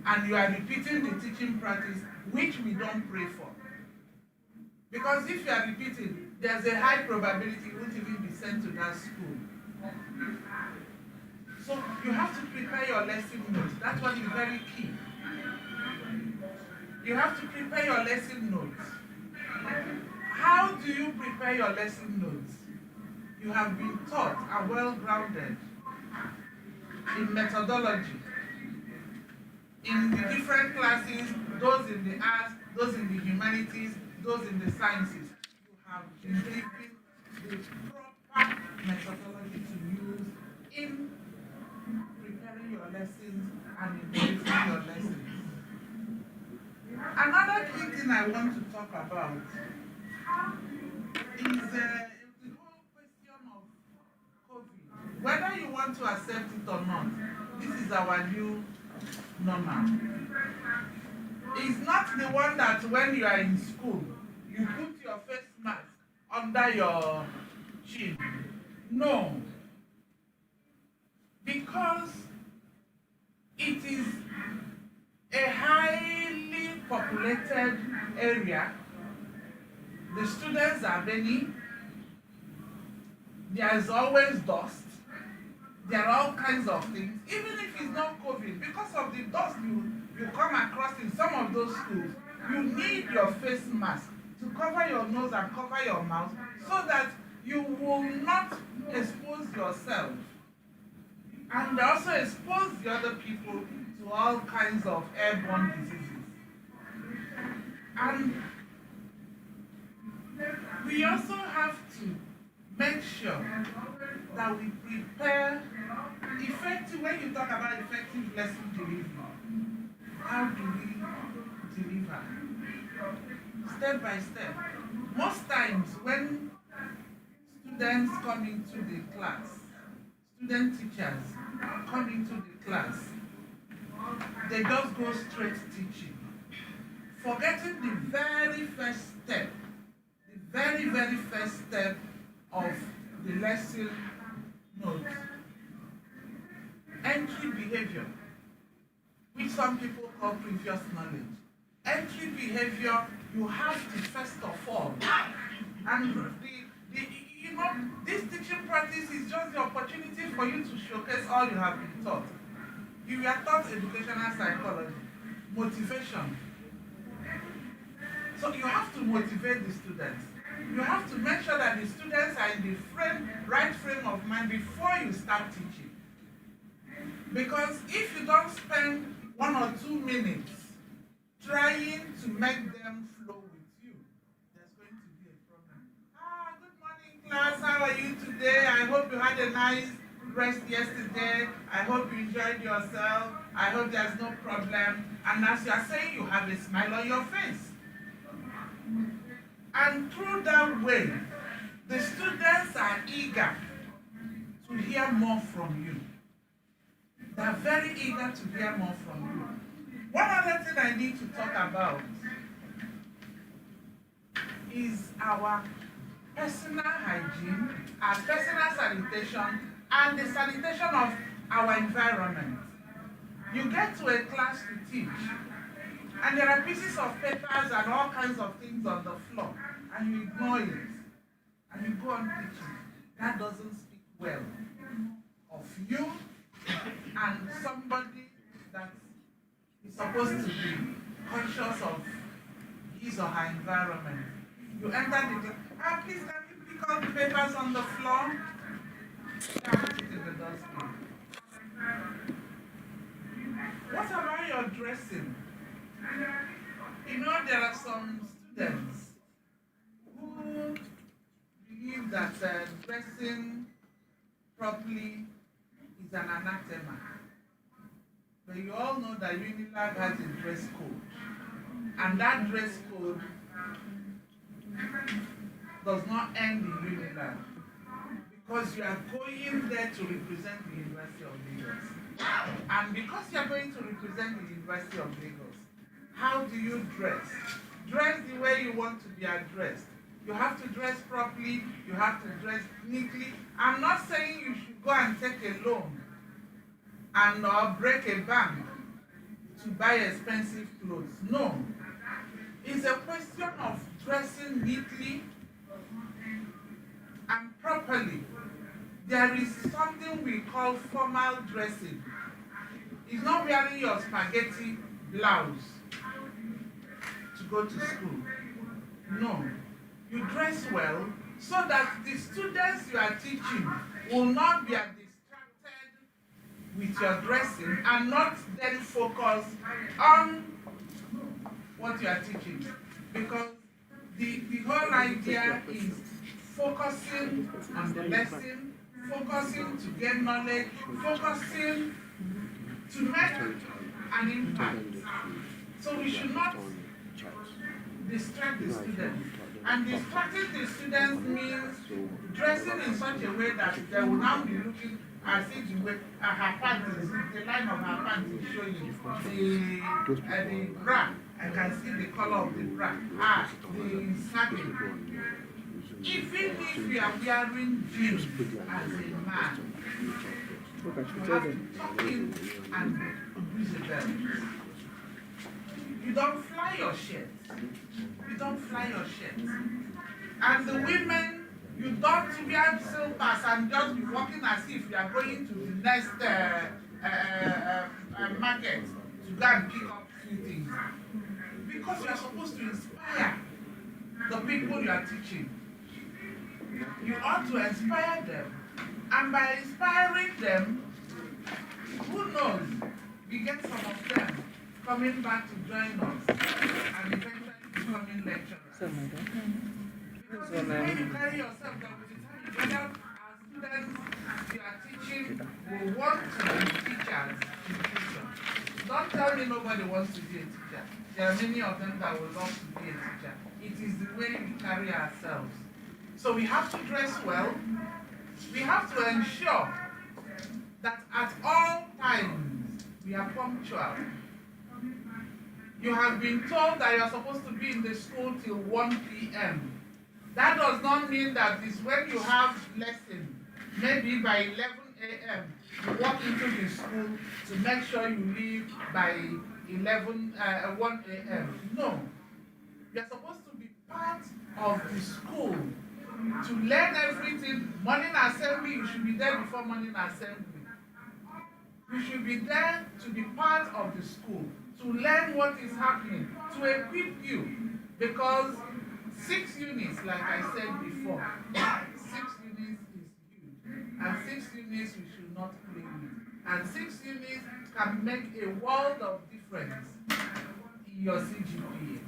and you are repeating the teaching practice, which we don't pray for. Because if you are repeating, there's a high probability you won't even be sent to that school. So you have to prepare your lesson notes. That's what is very key. You have to prepare your lesson notes. How do you prepare your lesson notes? You have been taught and well-grounded in methodology, in the different classes, those in the arts, those in the humanities, those in the sciences. You have been given the proper methodology to use in preparing your lessons and in delivering your lessons. Another key thing I want to talk about is the whole question of COVID. Whether you want to accept it or not, this is our new normal. It's not the one that when you are in school, you put your face mask under your chin. No. Because it is a highly populated area. The students are many. There is always dust. There are all kinds of things. Even if it's not COVID, because of the dust you come across in some of those schools, you need your face mask to cover your nose and cover your mouth so that you will not expose yourself and also expose the other people to all kinds of airborne diseases. And we also have to make sure that we prepare effective, when you talk about effective lesson delivery, how do we deliver? Step by step. Most times when students come into the class, student teachers come into the class, they just go straight teaching, forgetting the very first step, the very first step of the lesson notes. Entry behavior, which some people call previous knowledge. Entry behavior, you have to first of all, and this teaching practice is just the opportunity for you to showcase all you have been taught. You were taught educational psychology, motivation. So you have to motivate the students. You have to make sure that the students are in the right frame of mind before you start teaching. Because if you don't spend 1 or 2 minutes trying to make them flow with you, a nice rest yesterday. I hope you enjoyed yourself. I hope there's no problem. And as you are saying, you have a smile on your face. And through that way, the students are eager to hear more from you. They are very eager to hear more from you. One other thing I need to talk about is our personal hygiene, our personal sanitation, and the sanitation of our environment. You get to a class to teach, and there are pieces of papers and all kinds of things on the floor, and you ignore it, and you go on teaching. That doesn't speak well of you and somebody that is supposed to be conscious of his or her environment. You enter the class, please can you pick up the papers on the floor? Put it in the dustbin. What about your dressing? You know, there are some students who believe that dressing properly is an anathema. But you all know that Unilag has a dress code. And that dress code does not end in Unilag. Because you are going there to represent the University of Lagos. And because you are going to represent the University of Lagos, how do you dress? Dress the way you want to be addressed. You have to dress properly, you have to dress neatly. I'm not saying you should go and take a loan and or break a bank to buy expensive clothes. No. It's a question of dressing neatly and properly. There is something we call formal dressing. It's not wearing your spaghetti blouse to go to school. No. You dress well so that the students you are teaching will not be distracted with your dressing and not then focus on what you are teaching. Because the whole idea is focusing on the lesson, focusing to gain knowledge, focusing to make an impact. So we should not distract the students. And distracting the students means dressing in such a way that they will now be looking as if the way her panties, the line of her panties is showing the bra. I can see the color of the bra. The sagging. Even if you are wearing jeans as a man, you have to tuck in and grease the belt. You don't fly your shirt. You don't fly your shirt. And the women, you don't wear silvers and just be walking as if you are going to the next market to go and pick up few things. Because you are supposed to inspire the people you are teaching. You ought to inspire them. And by inspiring them, who knows, we get some of them coming back to join us and eventually becoming lecturers. Because it's when you carry yourself that with the time you get out as students you are teaching will want to be teachers in the future. Don't tell me nobody wants to be a teacher. There are many of them that would love to be a teacher. It is the way we carry ourselves. So we have to dress well. We have to ensure that at all times we are punctual. You have been told that you are supposed to be in the school till 1 p.m. That does not mean that it's when you have lesson, maybe by 11 a.m., you walk into the school to make sure you leave by 1 a.m. No. You are supposed to be part of the school to learn everything. Morning assembly, you should be there before morning assembly. You should be there to be part of the school, to learn what is happening, to equip you. Because 6 units, like I said before, 6 units is huge. And 6 units we should not play with. And 6 units can make a world of difference in your CGPA,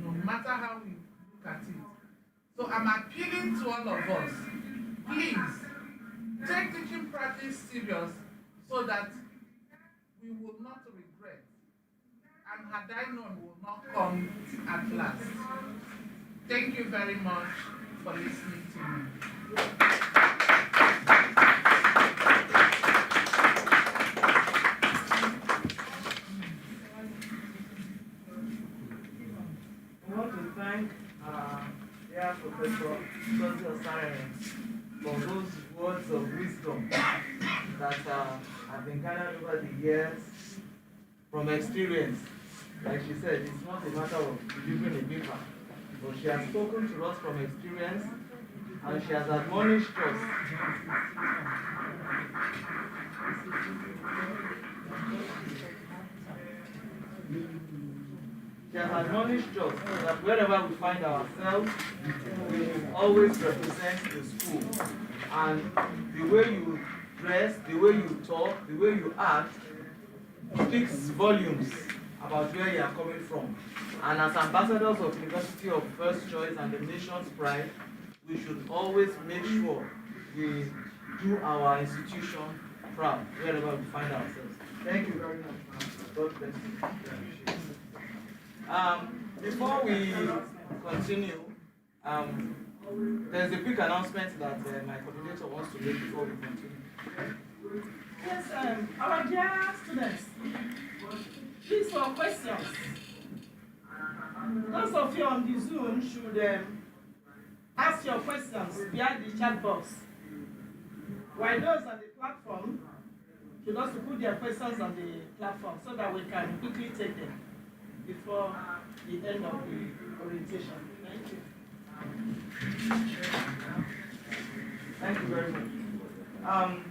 no matter how we look at it. So I'm appealing to all of us, please, take teaching practice serious so that we will not regret. And had I known, will not come at last. Thank you very much for listening to me. I want to thank dear Professor Social Science for those words of wisdom that have been gathered over the years from experience. Like she said, it's not a matter of delivering a paper, but she has spoken to us from experience and she has admonished us. She has admonished us that wherever we find ourselves, we always represent the school. And the way you dress, the way you talk, the way you act speaks volumes about where you are coming from. And as ambassadors of University of First Choice and the nation's pride, we should always make sure we do our institution proud wherever we find ourselves. Thank you very much, ma'am. God bless you. Before we continue, there's a quick announcement that my coordinator wants to make before we continue. Yes, our dear students, please for questions. Those of you on the Zoom should ask your questions via the chat box. While those on the platform should also put their questions on the platform so that we can quickly take them before the end of the orientation. Thank you. Thank you very much.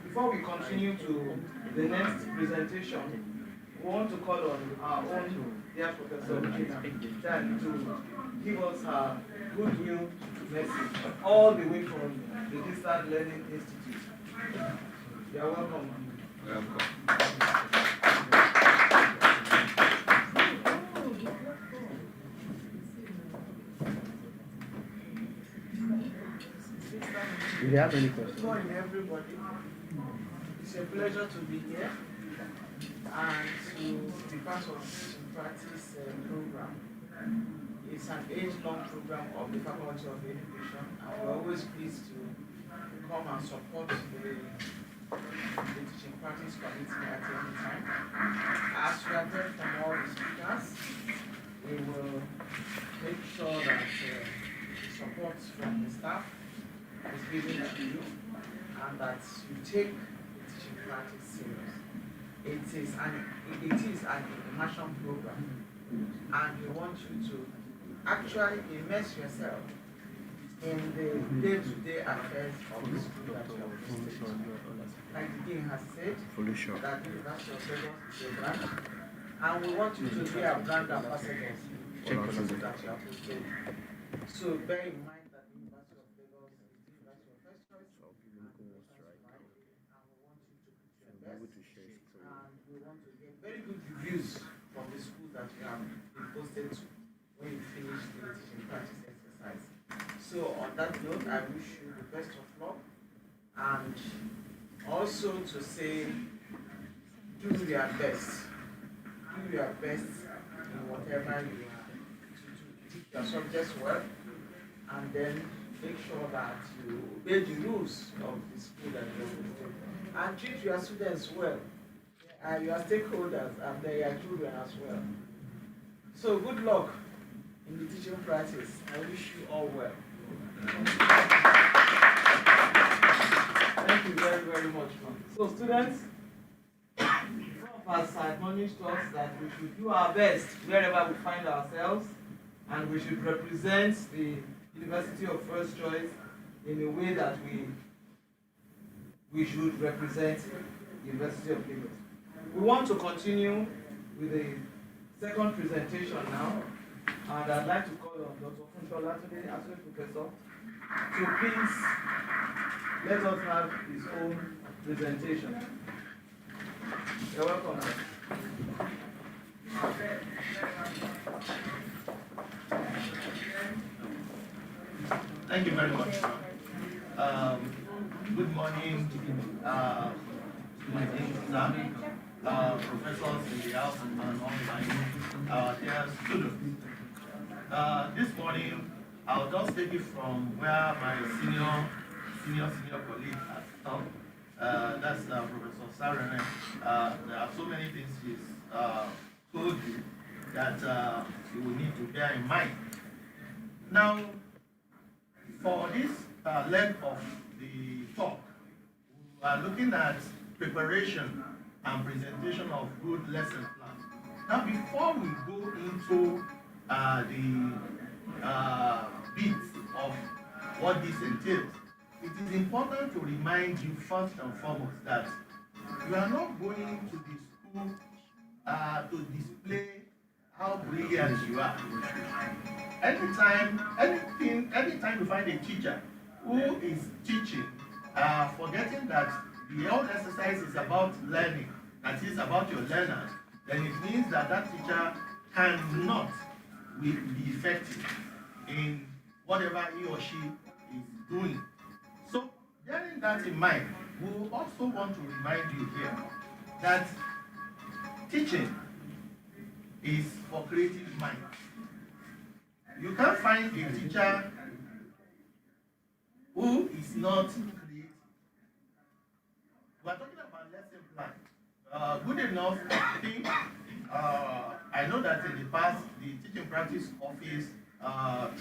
Before we continue to the next presentation, we want to call on our own dear Professor Gina to give us her good news message all the way from the Distance Learning Institute. You are welcome. Do you have any questions? Good morning, everybody. It's a pleasure to be here and to be part of the practice program. It's an age-long program of the Faculty of Education, and we're always pleased to come and support the teaching practice committee at any time. As we have heard from all the speakers, we will make sure that support from the staff is given to you and that you take the teaching practice serious. It is an immersion program, and we want you to actually immerse yourself in the day-to-day affairs of the school that you are visiting. Like the Dean has said, that the University of Lagos is a brand, and we want you to be our brand ambassadors for the places that you are posted. So bear in mind that the University of Lagos is the University of First Choice, and we want you to put your best, and we want to get very good reviews from the school that you have been posted to when you finish the teaching practice exercise. So on that note, I wish you the best of luck, and also to say, do your best. Do your best in whatever you are to do. Teach your subjects well, and then make sure that you obey the rules of the school that you're visiting. And treat your students well. Your stakeholders and their children as well. So good luck in the teaching practice. I wish you all well. Thank you very, very much, ma'am. So students, Prof has admonished us that we should do our best wherever we find ourselves, and we should represent the University of First Choice in a way that we should represent the University of Lagos. We want to continue with the second presentation now, and I'd like to call on Dr. Funshola today, Associate Professor, to please let us have his own presentation. You're welcome. Thank you very much. Good morning, morning, professors in the house and online, dear students. This morning, I'll just take it from where my senior colleague has stopped. That's Professor Sarene. There are so many things she's told you that you will need to bear in mind. Now, for this leg of the talk, we are looking at preparation and presentation of good lesson plans. Now, before we go into the bits of what this entails, it is important to remind you first and foremost that you are not going to the school to display how brilliant you are. Anytime you find a teacher who is teaching, forgetting that the whole exercise is about learning, that is about your learners, then it means that that teacher cannot be effective in whatever he or she is doing. So, bearing that in mind, we also want to remind you here that teaching is for creative minds. You can't find a teacher who is not creative. We are talking about lesson plan. Good enough, I think. I know that in the past, the teaching practice office,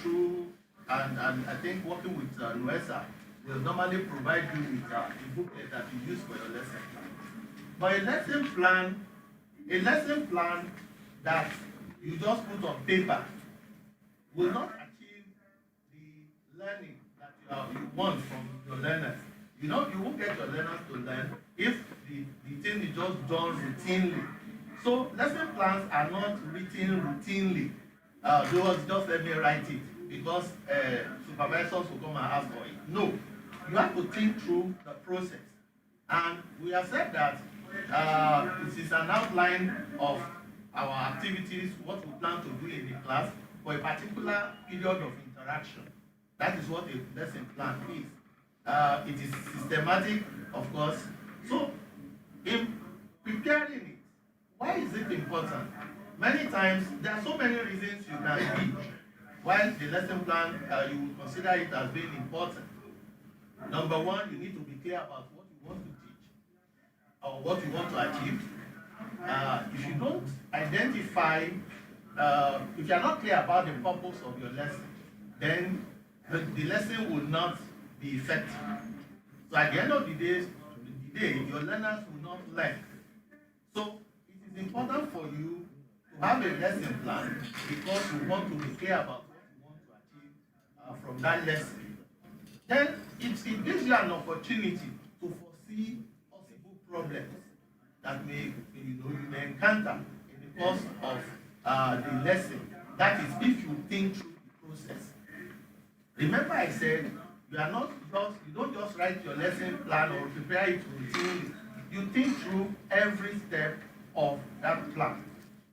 through and I think working with NUESA, will normally provide you with a booklet that you use for your lesson plan. But a lesson plan that you just put on paper will not achieve the learning that you want from your learners. You won't get your learners to learn if the thing is just done routinely. So lesson plans are not written routinely. Just let me write it because supervisors will come and ask for it. No, you have to think through the process. And we have said that this is an outline of our activities, what we plan to do in the class for a particular period of interaction. That is what a lesson plan is. It is systematic, of course. So, in preparing it, why is it important? Many times, there are so many reasons you can give why the lesson plan, you will consider it as being important. Number one, you need to be clear about what you want to teach or what you want to achieve. If you don't identify, if you are not clear about the purpose of your lesson, then the lesson will not be effective. So at the end of the day, your learners will not learn. So it is important for you to have a lesson plan because you want to be clear about what you want to achieve from that lesson. Then it gives you an opportunity to foresee possible problems that you may encounter in the course of the lesson. That is, if you think through the process. Remember, I said you don't just write your lesson plan or prepare it routinely. You think through every step of that plan.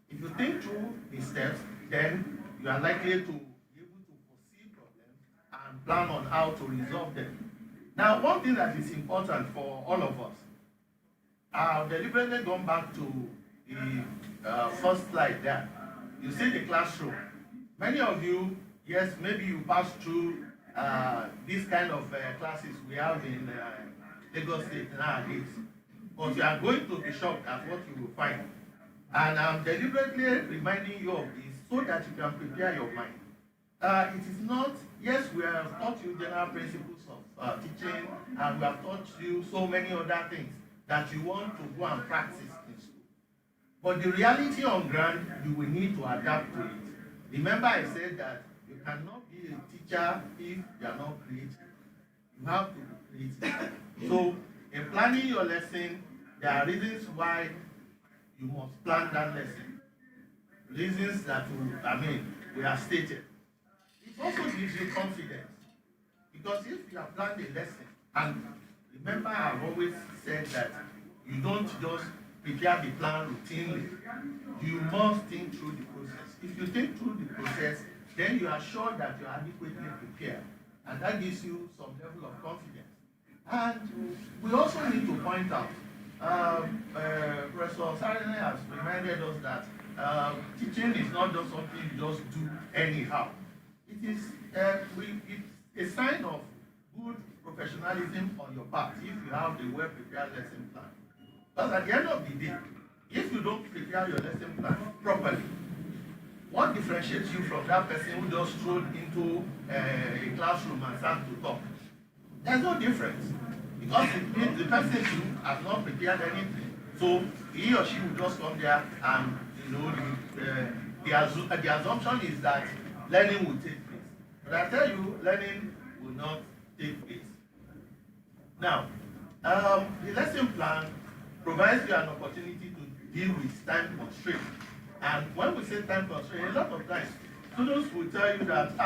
If you think through the steps, then you are likely to be able to foresee problems and plan on how to resolve them. Now, one thing that is important for all of us, I've deliberately gone back to the first slide there. You see the classroom. Many of you, yes, maybe you passed through these kind of classes we have in Lagos State nowadays. But you are going to be shocked at what you will find. And I'm deliberately reminding you of this so that you can prepare your mind. It is not, yes, we have taught you general principles of teaching, and we have taught you so many other things that you want to go and practice in school. But the reality on ground, you will need to adapt to it. Remember I said that you cannot be a teacher if you are not creative. You have to be creative. So, in planning your lesson, there are reasons why you must plan that lesson. Reasons that we have stated. It also gives you confidence. Because if you have planned a lesson, and remember I've always said that you don't just prepare the plan routinely. You must think through the process. If you think through the process, then you are sure that you are adequately prepared. And that gives you some level of confidence. And we also need to point out, Professor Sarene has reminded us that teaching is not just something you just do anyhow. It is it's a sign of good professionalism on your part if you have a well-prepared lesson plan. Because at the end of the day, if you don't prepare your lesson plan properly, what differentiates you from that person who just strolled into a classroom and started to talk? There's no difference. Because it means the person too has not prepared anything. So he or she will just come there and, the assumption is that learning will take place. But I tell you, learning will not take place. Now, the lesson plan provides you an opportunity to deal with time constraints. And when we say time constraint, a lot of times students will tell you that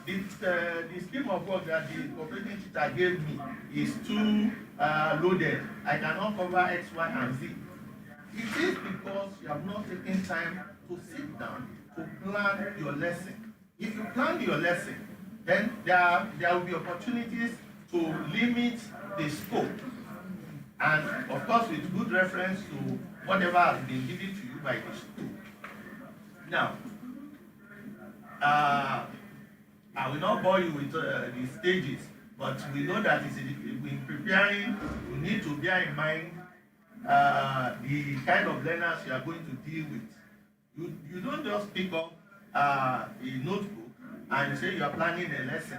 the scheme of work that the cooperating teacher gave me is too loaded. I cannot cover X, Y, and Z. It is because you have not taken time to sit down to plan your lesson. If you plan your lesson, then there will be opportunities to limit the scope. And of course, with good reference to whatever has been given to you by the school. Now, I will not bore you with the stages, but we know that in preparing, you need to bear in mind the kind of learners you are going to deal with. You don't just pick up a notebook and say you are planning a lesson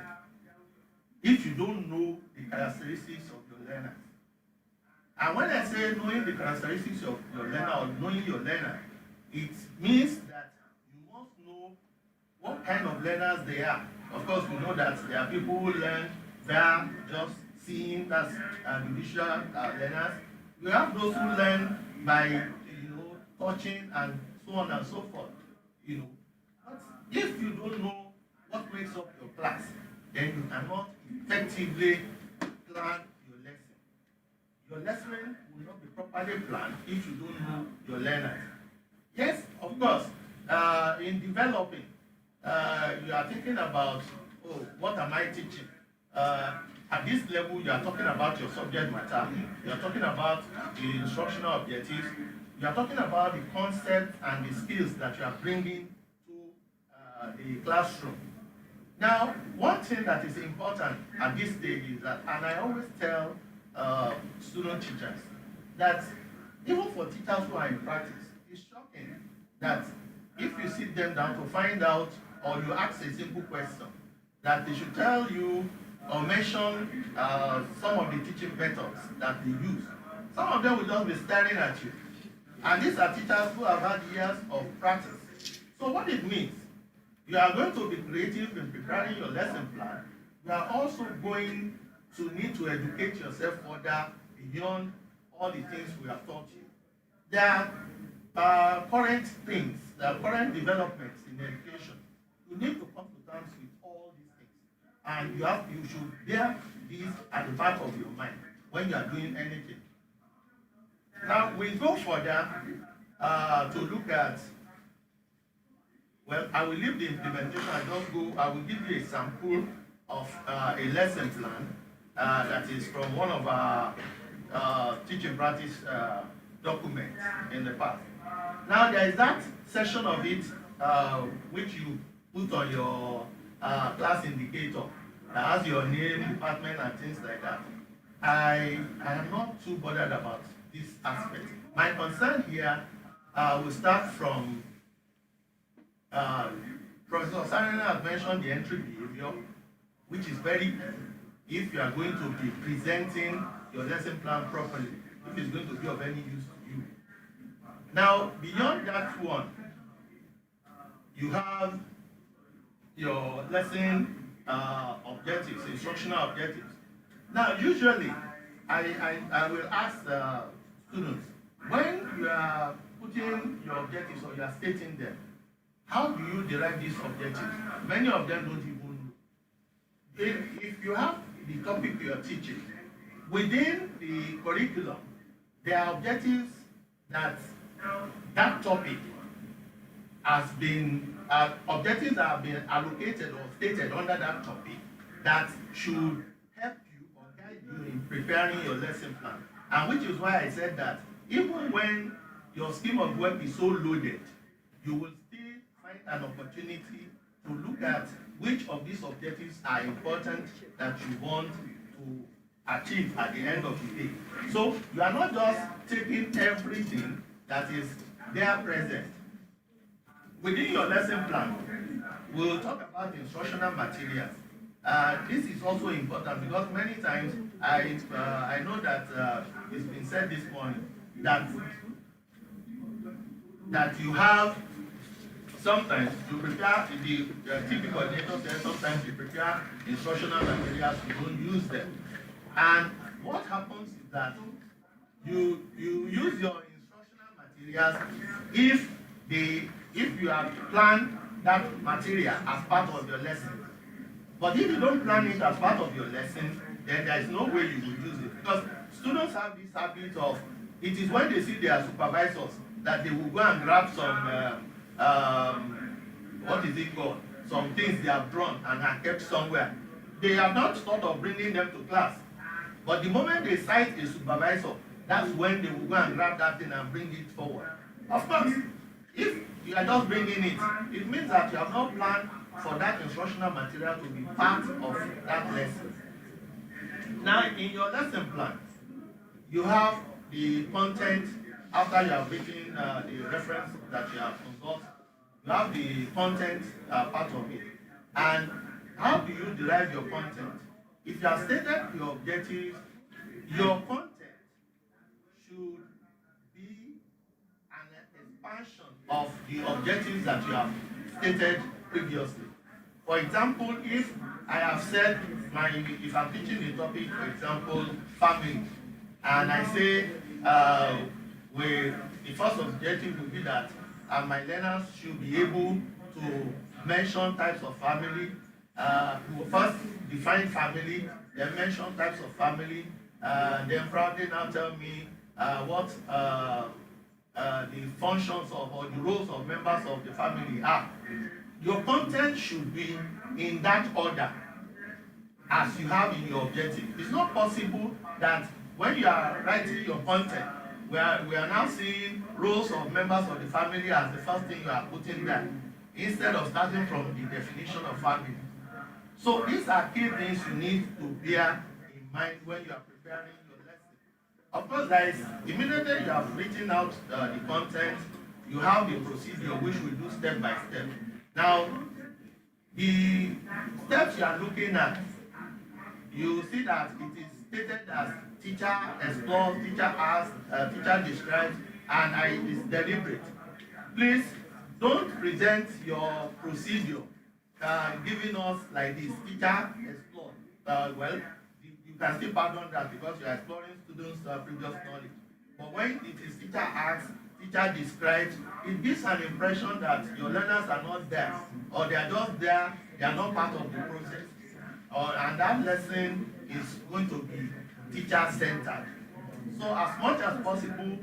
if you don't know the characteristics of your learners. And when I say knowing the characteristics of your learner or knowing your learner, it means that you must know what kind of learners they are. Of course, we know that there are people who learn via just seeing, that's the visual learners. We have those who learn by touching and so on and so forth. But if you don't know what makes up your class, then you cannot effectively plan your lesson. Your lesson will not be properly planned if you don't know your learners. Yes, of course, in developing, you are thinking about, what am I teaching? At this level, you are talking about your subject matter. You are talking about the instructional objectives. You are talking about the concepts and the skills that you are bringing to the classroom. Now, one thing that is important at this stage is that, and I always tell student teachers, that even for teachers who are in practice, it's shocking that if you sit them down to find out, or you ask a simple question, that they should tell you or mention some of the teaching methods that they use. Some of them will just be staring at you. And these are teachers who have had years of practice. So what it means, you are going to be creative in preparing your lesson plan. You are also going to need to educate yourself further beyond all the things we have taught you. There are current things, there are current developments in education. You need to come to terms with all these things. And you should bear these at the back of your mind when you are doing anything. Now, we go further to look at, well, I will leave the implementation. I will give you a sample of a lesson plan that is from one of our teaching practice documents in the past. Now, there is that section of it which you put on your class indicator that has your name, department, and things like that. I am not too bothered about this aspect. My concern here will start from Professor Sarena has mentioned the entry behavior, which is very easy if you are going to be presenting your lesson plan properly, if it's going to be of any use to you. Now, beyond that one, you have your lesson objectives, instructional objectives. Now, usually, I will ask students, when you are putting your objectives or you are stating them, how do you derive these objectives? Many of them don't even know. If you have the topic you are teaching, within the curriculum, there are objectives that topic has been, objectives that have been allocated or stated under that topic that should help you or preparing your lesson plan. And which is why I said that even when your scheme of work is so loaded, you will still find an opportunity to look at which of these objectives are important that you want to achieve at the end of the day. So you are not just taking everything that is there present. Within your lesson plan, we'll talk about instructional materials. This is also important because many times I know that it's been said this morning that you have sometimes you prepare the TV coordinator says sometimes you prepare instructional materials, you don't use them. And what happens is that you use your instructional materials if you have planned that material as part of your lesson. But if you don't plan it as part of your lesson, then there is no way you will use it. Because students have this habit of, it is when they see their supervisors that they will go and grab some, what is it called? Some things they have drawn and are kept somewhere. They have not thought of bringing them to class. But the moment they sight a supervisor, that's when they will go and grab that thing and bring it forward. Of course, if you are just bringing it, it means that you have not planned for that instructional material to be part of that lesson. Now, in your lesson plan, you have the content after you have written the reference that you have consulted. You have the content part of it. And how do you derive your content? If you have stated your objectives, your content should be an expansion of the objectives that you have stated previously. For example, if I have said if I'm teaching a topic, for example, family, and I say the first objective will be that my learners should be able to mention types of family. We'll first define family, then mention types of family, then probably now tell me what the functions or the roles of members of the family are. Your content should be in that order as you have in your objective. It's not possible that when you are writing your content, we are now seeing roles of members of the family as the first thing you are putting there, instead of starting from the definition of family. So these are key things you need to bear in mind when you are preparing your lesson. Of course, there is, immediately you have written out the content, you have the procedure which we do step by step. Now, the steps you are looking at, you see that it is stated as teacher explores, teacher asks, teacher describes, and it is deliberate. Please don't present your procedure giving us like this, teacher explore. Well, you can still pardon that because you are exploring students' previous knowledge. But when it is teacher asks, teacher describes, it gives an impression that your learners are not there, or they are just there, they are not part of the process. And that lesson is going to be teacher-centered. So as much as possible,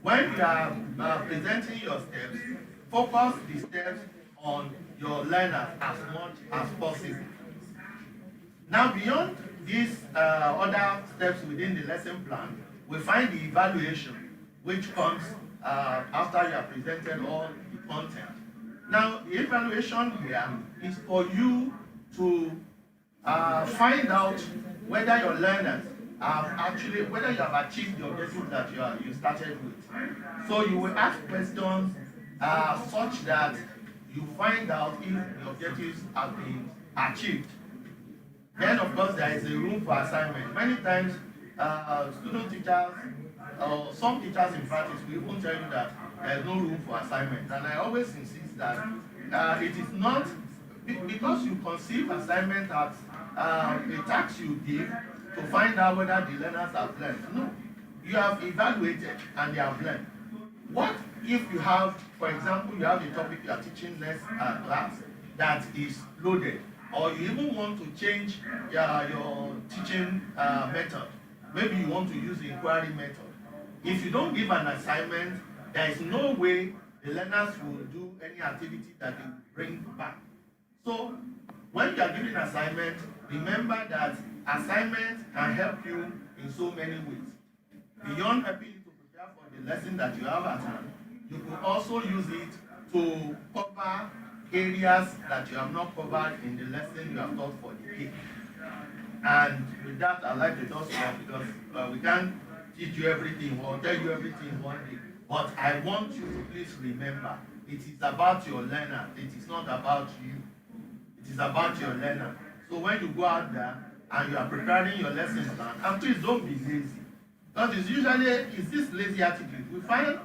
when you are presenting your steps, focus the steps on your learners as much as possible. Now, beyond these other steps within the lesson plan, we find the evaluation, which comes after you have presented all the content. Now, the evaluation here is for you to find out whether your learners whether you have achieved the objectives that you started with. So you will ask questions such that you find out if the objectives have been achieved. Then, of course, there is a room for assignment. Many times, student teachers, or some teachers in practice, will even tell you that there is no room for assignment. And I always insist that it is not, because you conceive assignment as a task you give to find out whether the learners have learned. No, you have evaluated and they have learned. What if you have, for example, you have a topic you are teaching next class that is loaded, or you even want to change your teaching method? Maybe you want to use the inquiry method. If you don't give an assignment, there is no way the learners will do any activity that they bring back. So when you are giving assignment, remember that assignments can help you in so many ways. Beyond helping you to prepare for the lesson that you have at hand, you could also use it to cover areas that you have not covered in the lesson you have taught for the day. And with that, I'd like to just stop because we can't teach you everything or tell you everything one day. But I want you to please remember, it is about your learner. It is not about you. It is about your learner. So when you go out there and you are preparing your lesson plan, and please don't be lazy. Because it's this lazy attitude. We find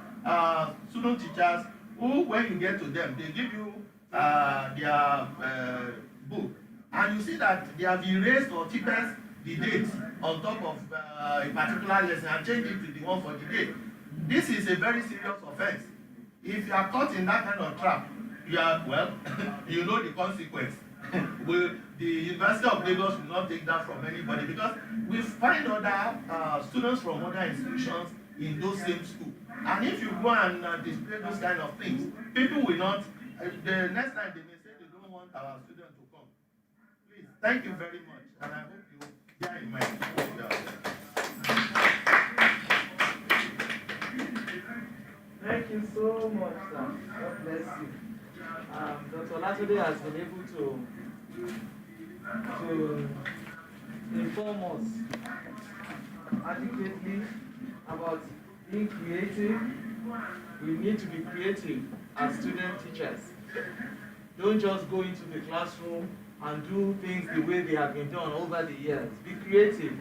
student teachers who, when you get to them, they give you their book, and you see that they have erased or cheapest the date on top of a particular lesson and change it to the one for the day. This is a very serious offense. If you are caught in that kind of trap, you are, well, you know the consequence. The University of Lagos will not take that from anybody because we find other students from other institutions in those same schools. And if you go and display those kind of things, people will not, the next time they may say they don't want our students to come. Please, thank you very much, and I hope you bear in mind. Thank you so much, sir. God bless you. Dr. Latude has been able to inform us adequately about being creative. We need to be creative as student teachers. Don't just go into the classroom and do things the way they have been done over the years. Be creative.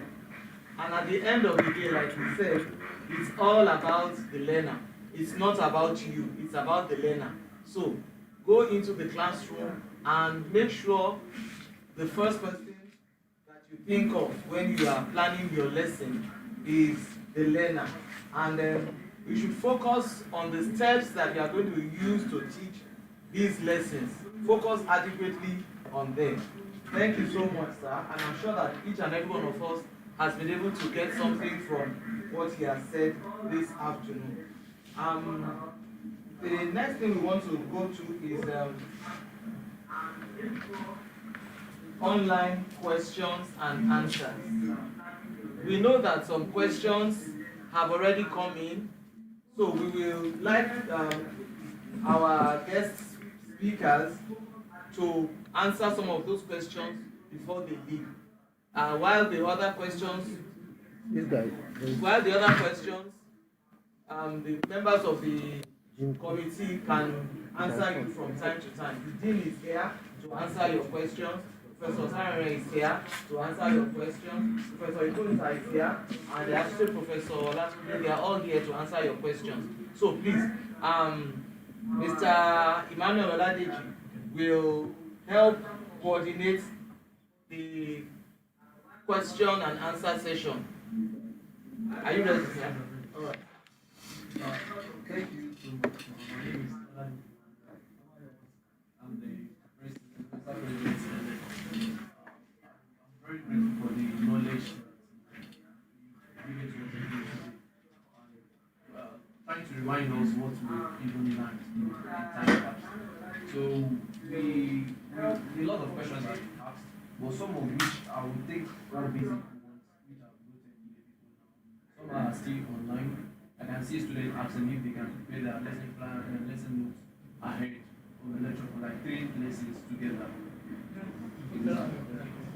And at the end of the day, like we said, it's all about the learner. It's not about you, it's about the learner. So go into the classroom and make sure the first person that you think of when you are planning your lesson is the learner. And then you should focus on the steps that you are going to use to teach these lessons. Focus adequately on them. Thank you so much, sir. And I'm sure that each and every one of us has been able to get something from what he has said this afternoon. The next thing we want to go to is online questions and answers. We know that some questions have already come in, so we will like our guest speakers to answer some of those questions before they leave. While the other questions, the members of the committee can answer you from time to time. The dean is here to answer your questions. Professor Sarah is here to answer your questions. Professor Ikonita is here, and the associate professor Latude, they are all here to answer your questions. So please, Mr. Emmanuel Oladeji will help coordinate the question and answer session. Are you ready, sir? All right. Thank you so much. My name is Alan. I'm the president. I'm very grateful for the knowledge that you given to us today. Trying to remind us what we even learned in time past. So a lot of questions that we asked, but some of which I will take one basic ones which I've noted here before now. Some are still online. I can see students asking if they can prepare their lesson plan and lesson notes ahead of the lecture for like 3 lessons together.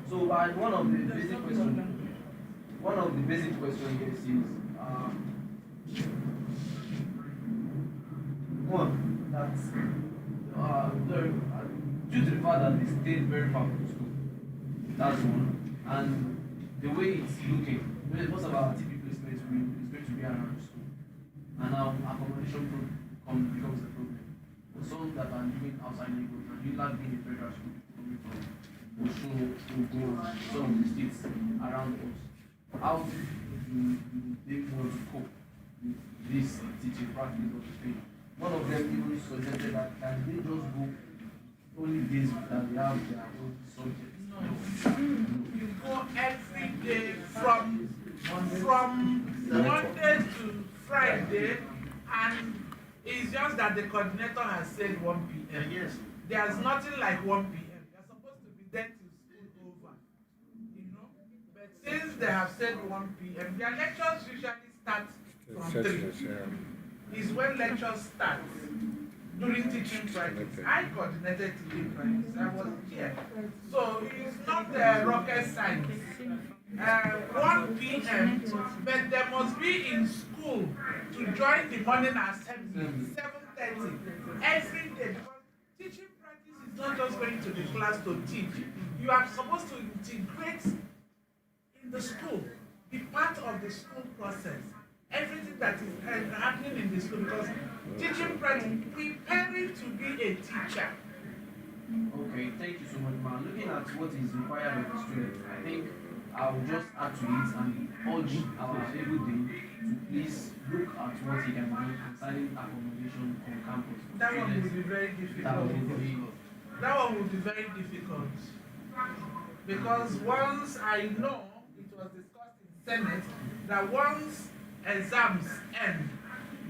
So one of the basic questions here is one that's due to the fact that they stayed very far from school. That's one. And the way it's looking, most of our TP placements is going to be around school. And now accommodation becomes a problem. For some that are living outside Lagos, and you like being a federal school coming from Osun, Ogun, some of the states around us, how do they want to cope with this teaching practice of the thing? One of them even suggested that can they just go only days that they have their own subjects? No. You go every day from Monday to Friday, and it's just that the coordinator has said 1 p.m. Yes. There's nothing like 1 p.m. You're supposed to be then till school over, you know. But since they have said 1 p.m., their lectures usually start from 3. Is when lectures start during teaching practice. I coordinated teaching practice. I was here. So it's not rocket science. 1 p.m., but they must be in school to join the morning assembly, 7:30, every day. Because teaching practice is not just going to the class to teach. You are supposed to integrate in the school, be part of the school process. Everything that is happening in the school, because teaching practice, preparing to be a teacher. Okay, thank you so much, man. Looking at what is required of the student, I think I will just add to it and urge our everyday to please look at what he can do concerning accommodation on campus. That one will be very difficult. That one will be very difficult. Because once I know, it was discussed in Senate, that once exams end,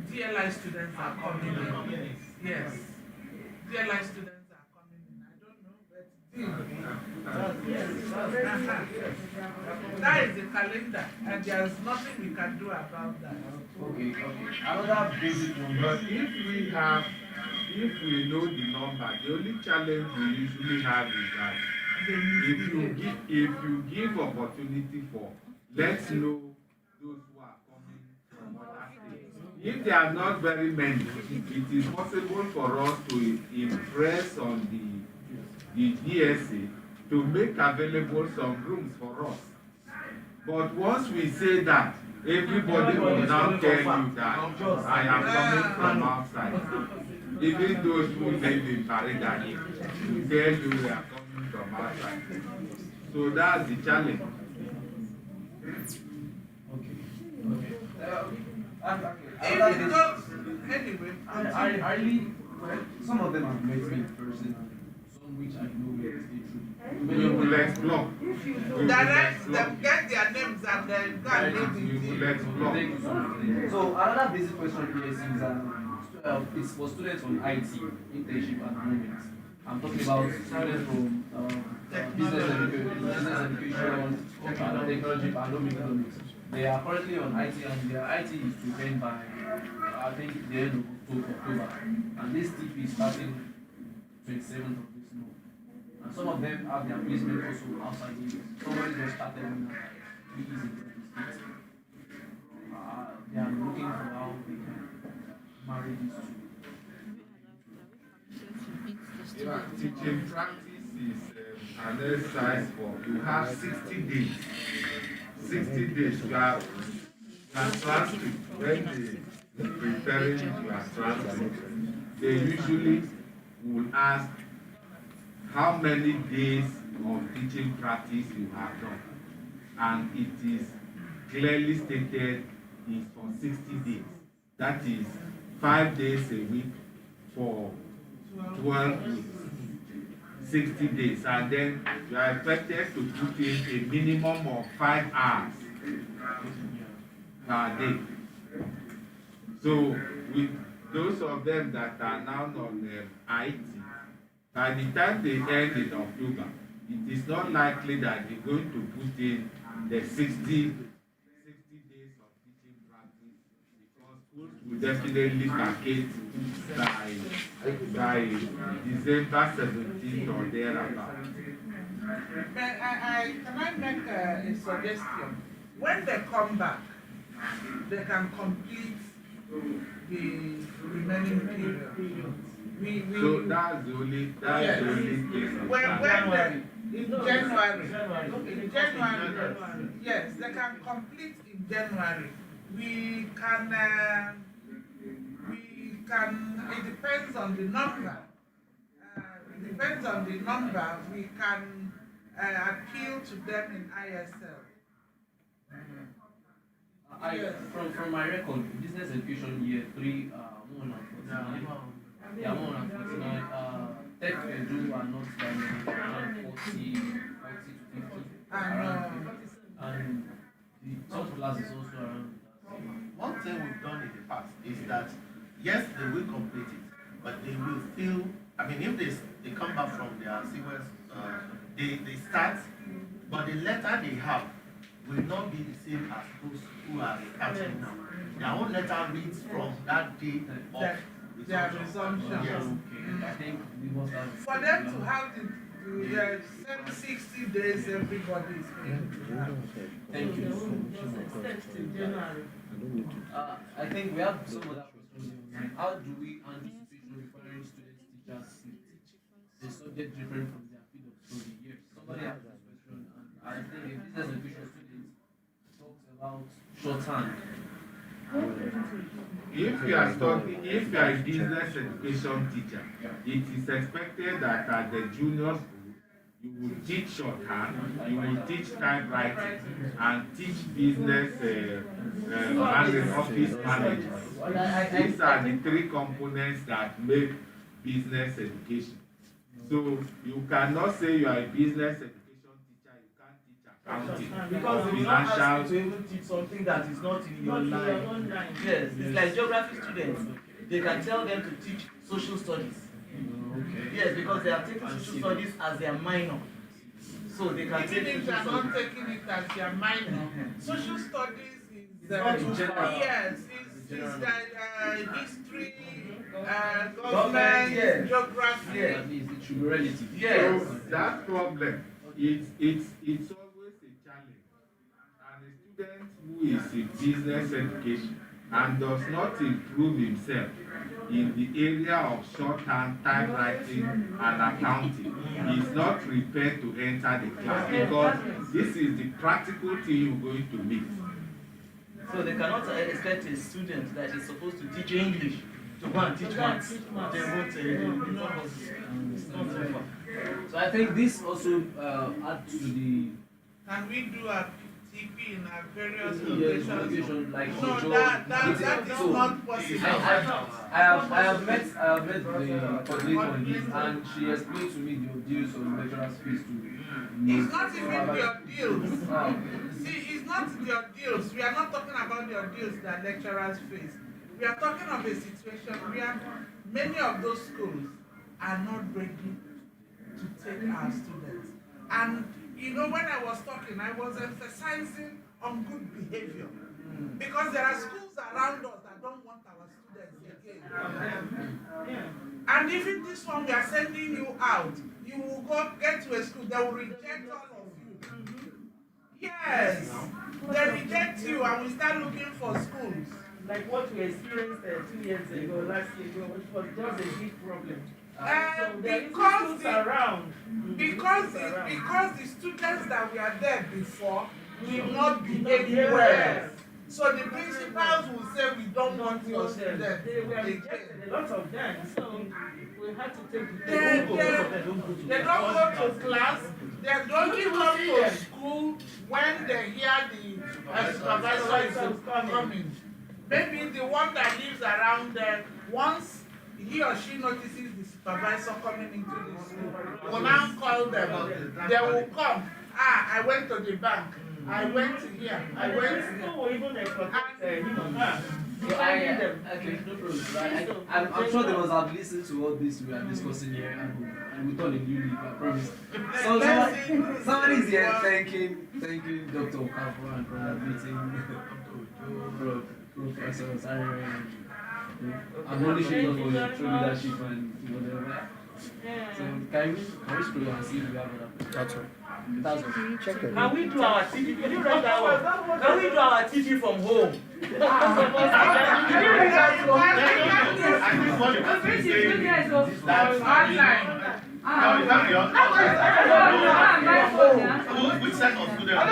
DLI students are coming in. Yes. DLI students are coming in. I don't know, but that is the calendar, and there's nothing we can do about that. Okay. Another basic one. But if we know the number, the only challenge we usually have is that if you give opportunity for, let's know those who are coming from other states. If there are not very many, it is possible for us to impress on the DSA to make available some rooms for us. But once we say that, everybody will now tell you that I am coming from outside. Even those who live in Parigani will tell you they are coming from outside. So that's the challenge. Anyway, Some of them have met me in person, and some which I know will stay true. We will explore. direct them, get their names, and then go and live We with will you. explore. Thank you so much. So another basic question here is it's for students on IT, internship at the moment. I'm talking about students from business education, technology, and economics. They are currently on IT, and their IT is to end by I think the end of October. And this TP is starting 27th of this month. And some of them have their placement also outside the US. Somebody just started in the state. They are looking for how they can marry these two. Yeah, teaching practice is an exercise for you have 60 days. 60 days you are transcript. When they preparing your transcript, they usually will ask how many days of teaching practice you have done. And it is clearly stated is for 60 days. That is 5 days a week for 12 weeks. 60 days, and then you are expected to put in a minimum of 5 hours per day. So with those of them that are now on IT, by the time they end in October, it is not likely that they're going to put in the 60 days of teaching practice, because schools will definitely vacate by December 17th or thereabout. Can I make a suggestion? When they come back, they can complete the remaining period. So that's the only thing. In January, yes, they can complete in January. We can, it depends on the number. We can appeal to them in ISL. From my record, business education year 3, 149. Yeah, 149. Tech edu are not around 40 to 50. And the third class is also around. One thing we've done in the past is that, yes, they will complete it, but they will still, I mean, if they come back from their civil they start, but the letter they have will not be the same as those who are starting now. Their own letter reads from that day of Their resumption. Yes. I think we must have. For them to have the same 60 days, everybody is going to have. Thank you. I think we have some other questions in mind. How do we handle situation requiring students, teachers to teach a subject different from their field of study? Yes, somebody asked this question, and I think a business education student talks about shorthand. If you are a business education teacher, it is expected that at the junior school you will teach shorthand, you will teach typewriting, and teach business office management. These are the three components that make business education. So you cannot say you are a business education teacher, you can't teach accounting, Because we not ask financial. you to even teach something that is not in your line. Yes, it's like geography students. They can tell them to teach social studies. Yes, because they are taking social studies as their minor. So they can Even take if they are social not studies. taking it as their minor, social studies is not too far. yes, it's like history, Government, government, yes. geography. Yes. At least it should be relative. Yes. So that problem, it's always a challenge. And a student who is in business education and does not improve himself in the area of shorthand, typewriting, and accounting is not prepared to enter the class because this is the practical thing you're going to meet. So they cannot expect a student that is supposed to teach English to go and teach maths. They won't it's not so far. So I think this also adds to the Can we do a TP in our various yes, locations? location like No, culture. that is So, not possible. I have met the coordinator on this, and she explained to me the ordeals of lecturers' fees to. It's not even the ordeals. Oh. See, it's not the ordeals. We are not talking about the ordeals that lecturers face. We are talking of a situation where many of those schools are not ready to take our students. And you know, when I was talking, I was emphasizing on good behavior. Because there are schools around us that don't want our students again. And even this one, we are sending you out. You will go get to a school, they will reject all of you. Yes, they reject you and we start looking for schools. Like what we experienced 2 years ago, last year, which was just a big problem. So there is schools around. Because the students that were there before will not behave well. So the principals will say we don't want your students. They were rejected, a lot of them. So we had to take the They don't go to class. They don't even come to school when they hear the supervisor is coming. Maybe the one that lives around there, once he or she notices the supervisor coming into the school, will now call them. They will come. I went to the bank. I went to here. I went to school will even protect him or her. Okay, no problem. I'm sure they must have listened to all this we are discussing here and we thought a new leaf, I promise. So somebody is here thanking Dr. Okafor and congratulating Professor Sarah and admonishing us for your true leadership and whatever. So can we scroll and see if we have other questions? That's all. That's all. Check it. Can we do our TV? Can you write that one? Can we do our TV from home? I think what you have to say is that which set of students?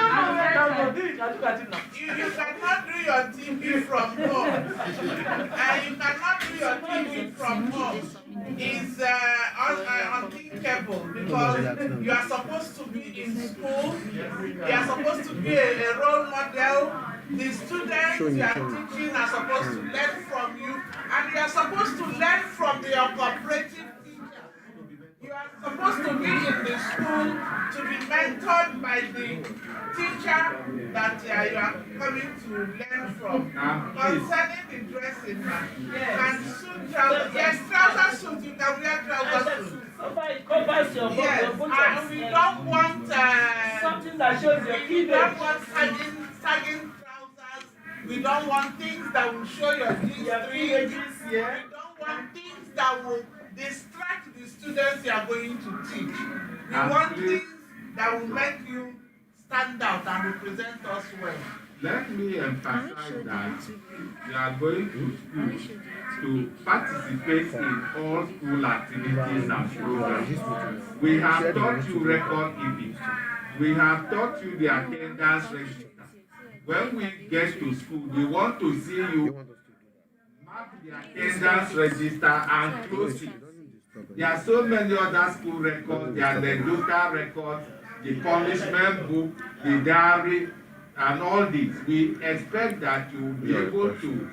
You cannot do your TV from home. You cannot do your TV from home. It's unthinkable because you are supposed to be in school. You are supposed to be a role model. The students you are teaching are supposed to learn from you, and you are supposed to learn from your cooperative teacher. You are supposed to be in the school to be mentored by the teacher that you are coming to learn from. Concerning the dressing, can suit trousers? Yes, trouser suit. You can wear trouser suit. Somebody cover sacrifice your Yes, your and buttocks. we don't want Something that shows your we cleavage. don't want sagging trousers. We don't want things that will show your Your G-string. cleavages, We yeah. don't want things that will distract the students you are going to teach. We want things that will make you stand out and represent us well. Let me emphasize that we are going to school to participate in all school activities and programs. We have taught you record keeping. We have taught you the attendance register. When we get to school, we want to see you mark the attendance register and close it. There are so many other school records. There are the local records, the punishment book, the diary, and all this. We expect that you will be able to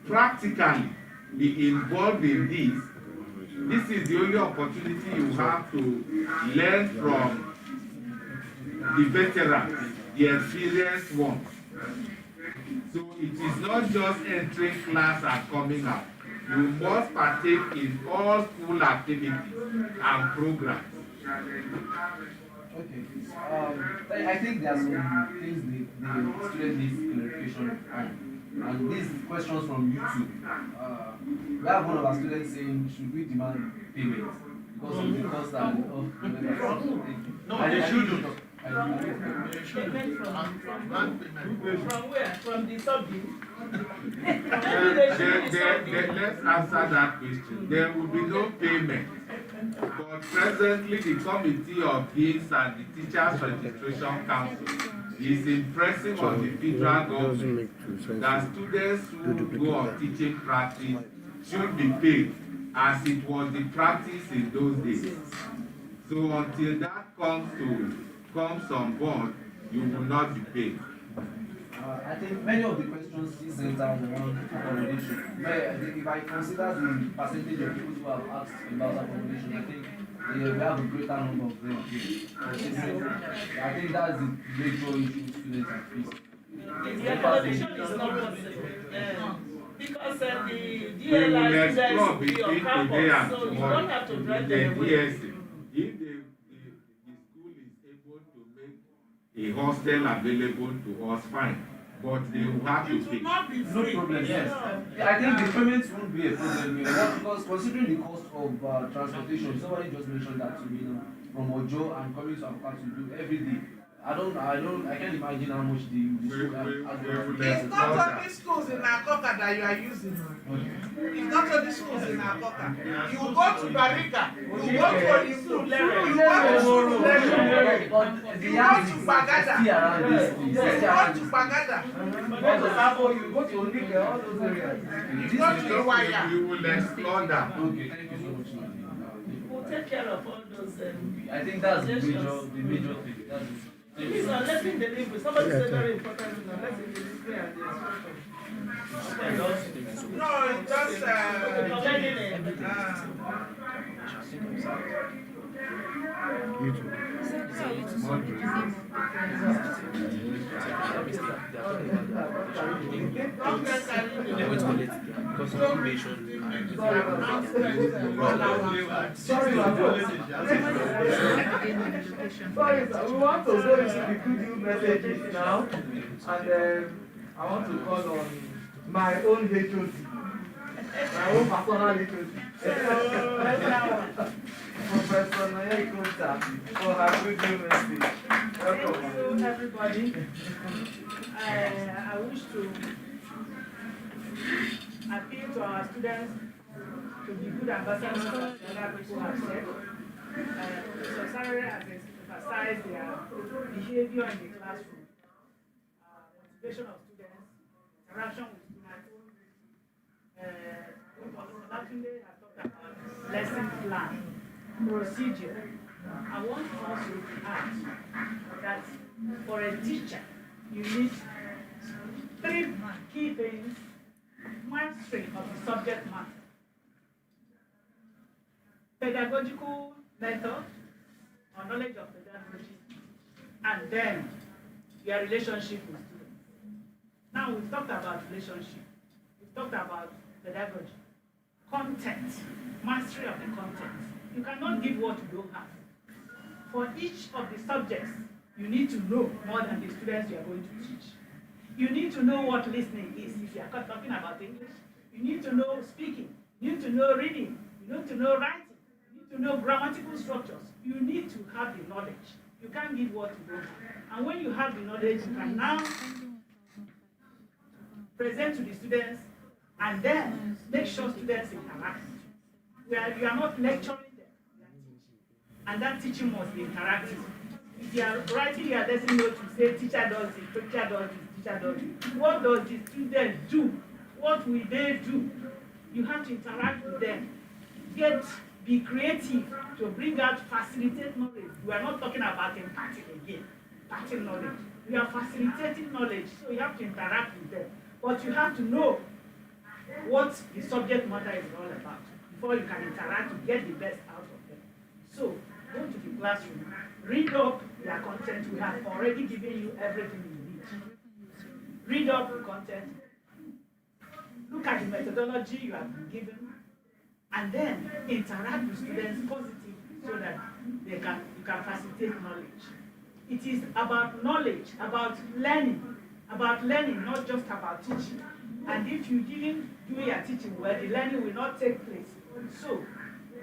practically be involved in this. This is the only opportunity you have to learn from the veterans, the experienced ones. So it is not just entering class and coming out. You must partake in all school activities and programs. Okay. I think there are some things the student needs clarification on. And these questions from YouTube. We have one of our students saying, should we demand payment? Because of the cost and of No, they shouldn't. Payment from where? From the subbill? Let's answer that question. There will be no payment. But presently, the Committee of Deans and the Teachers Registration Council is impressing on the federal government that students who go on teaching practice should be paid as it was the practice in those days. So until that comes on board, you will not be paid. I think many of the questions still center around accommodation. If I consider the percentage of people who have asked about accommodation, I think we have a greater number of them here. I think that's the major issue students are facing. The accommodation is not possible. Because the We will DLI explore students will be on between today campus, and so you tomorrow don't have to drive the them away. DSA. If the school is able to make a hostel available to us, fine. But they will have to It pay. will not be No free. problem, yes. I think the payments won't be a problem here. Because considering the cost of transportation, somebody just mentioned that to me now, from Ojo and coming to Akwa to do every day. I can't imagine how much the school It's not only schools in Akota that you are using. It's not only schools in Akota. You go to Barika, you go to Olimpo, you go to Bagada, you go to Bagada, you go to Olympic, all those areas. you go to Iwaya. We will explore that. Okay, thank you so much. We'll take care of all those. I think that's the major thing. Please, let me deliver. Somebody said very important thing. Let me deliver and the instruction. No, it's just Sorry, sir. We want to go into the good news messages now, and then I want to call on my own HOD, my own personal HOD, Professor Naya Kunta, for her good news message. Welcome. Thank you, everybody. I wish to appeal to our students to be good ambassadors of the other people have said. Society has emphasized their behavior in the classroom, motivation of students, interaction with students. Olatunde has talked about lesson plan, procedure. I want us to add that for a teacher, you need 3 key things: mastery of the subject matter, pedagogical method or knowledge of pedagogy, and then your relationship with students. Now we've talked about relationship, we've talked about pedagogy, content, mastery of the content. You cannot give what you don't have. for each of the subjects, you need to know more than the students you are going to teach. You need to know what listening is. If you are talking about English, you need to know speaking, you need to know reading, you need to know writing, you need to know grammatical structures. You need to have the knowledge. You can't give what you don't have. And when you have the knowledge, you can now present to the students and then make sure students interact. Where you are not lecturing them, you are teaching. And that teaching must be interactive. If you are writing your lesson note, you say teacher does it, teacher does it, teacher does it. What does the student do? What will they do? You have to interact with them. Be creative to bring out, facilitate knowledge. We are not talking about imparting again, imparting knowledge. We are facilitating knowledge, so you have to interact with them. But you have to know what the subject matter is all about before you can interact to get the best out of them. So, go to the classroom, read up their content. We have already given you everything you need. Read up the content, look at the methodology you have been given, and then interact with students positively so that you can facilitate knowledge. It is about knowledge, about learning, not just about teaching. And if you didn't do your teaching well, the learning will not take place. So,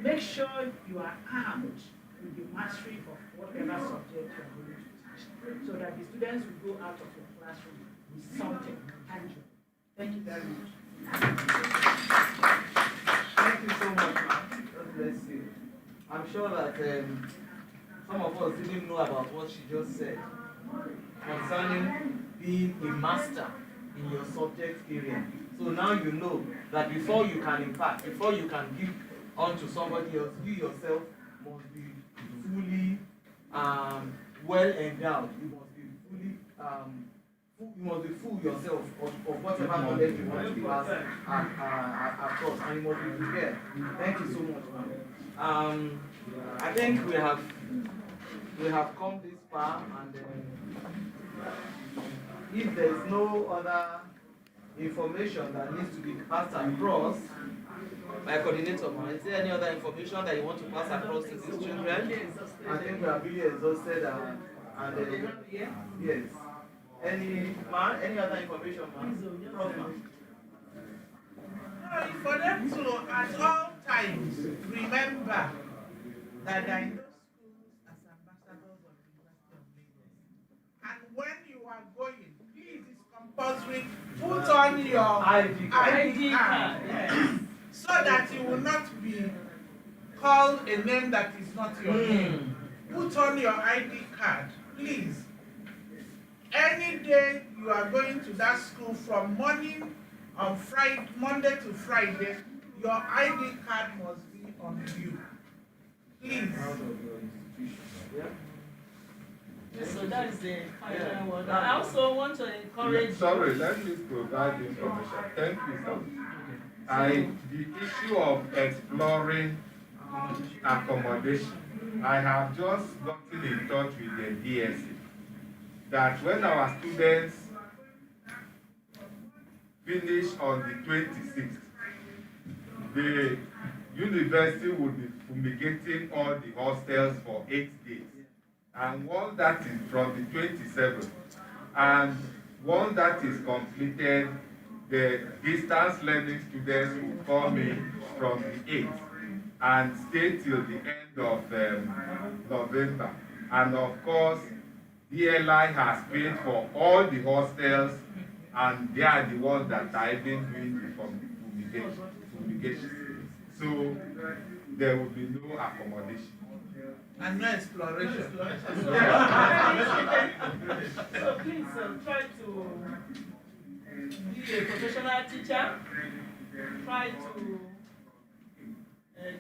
make sure you are armed with the mastery of whatever subject you are going to teach, so that the students will go out of your classroom with something tangible. Thank you very much. Thank you so much, ma'am. God bless you. I'm sure that some of us didn't know about what she just said concerning being a master in your subject area. So now you know that before you can impact, before you can give on to somebody else, you yourself must be fully well endowed. You must be fully you must be full yourself of whatever knowledge you want to pass across, and you must be prepared. Thank you so much, ma'am. I think we have come this far, and if there is no other information that needs to be passed across, my coordinator, is there any other information that you want to pass across to these children? I think we are really exhausted, and yes. Any other information, ma'am? For them to, at all times, remember that they are in those schools as ambassadors of the University of Lagos. And when you are going, please, it's compulsory, put on your ID card. Yes. So that you will not be called a name that is not your name. Put on your ID card, please. Any day you are going to that school from morning on Friday, Monday to Friday, your ID card must be on you. Please. So that is the final word. I also want to encourage. Sorry, let me provide information. Thank you, sir. The issue of exploring accommodation, I have just gotten in touch with the DSC that when our students finish on the 26th, the university will be fumigating all the hostels for 8 days. And one that is from the 27th. And one that is completed, the distance learning students will come in from the 8th and stay till the end of November. And of course, DLI has paid for all the hostels, and they are the ones that are even doing the fumigation. So there will be no accommodation. And no exploration. So please try to be a professional teacher. Try to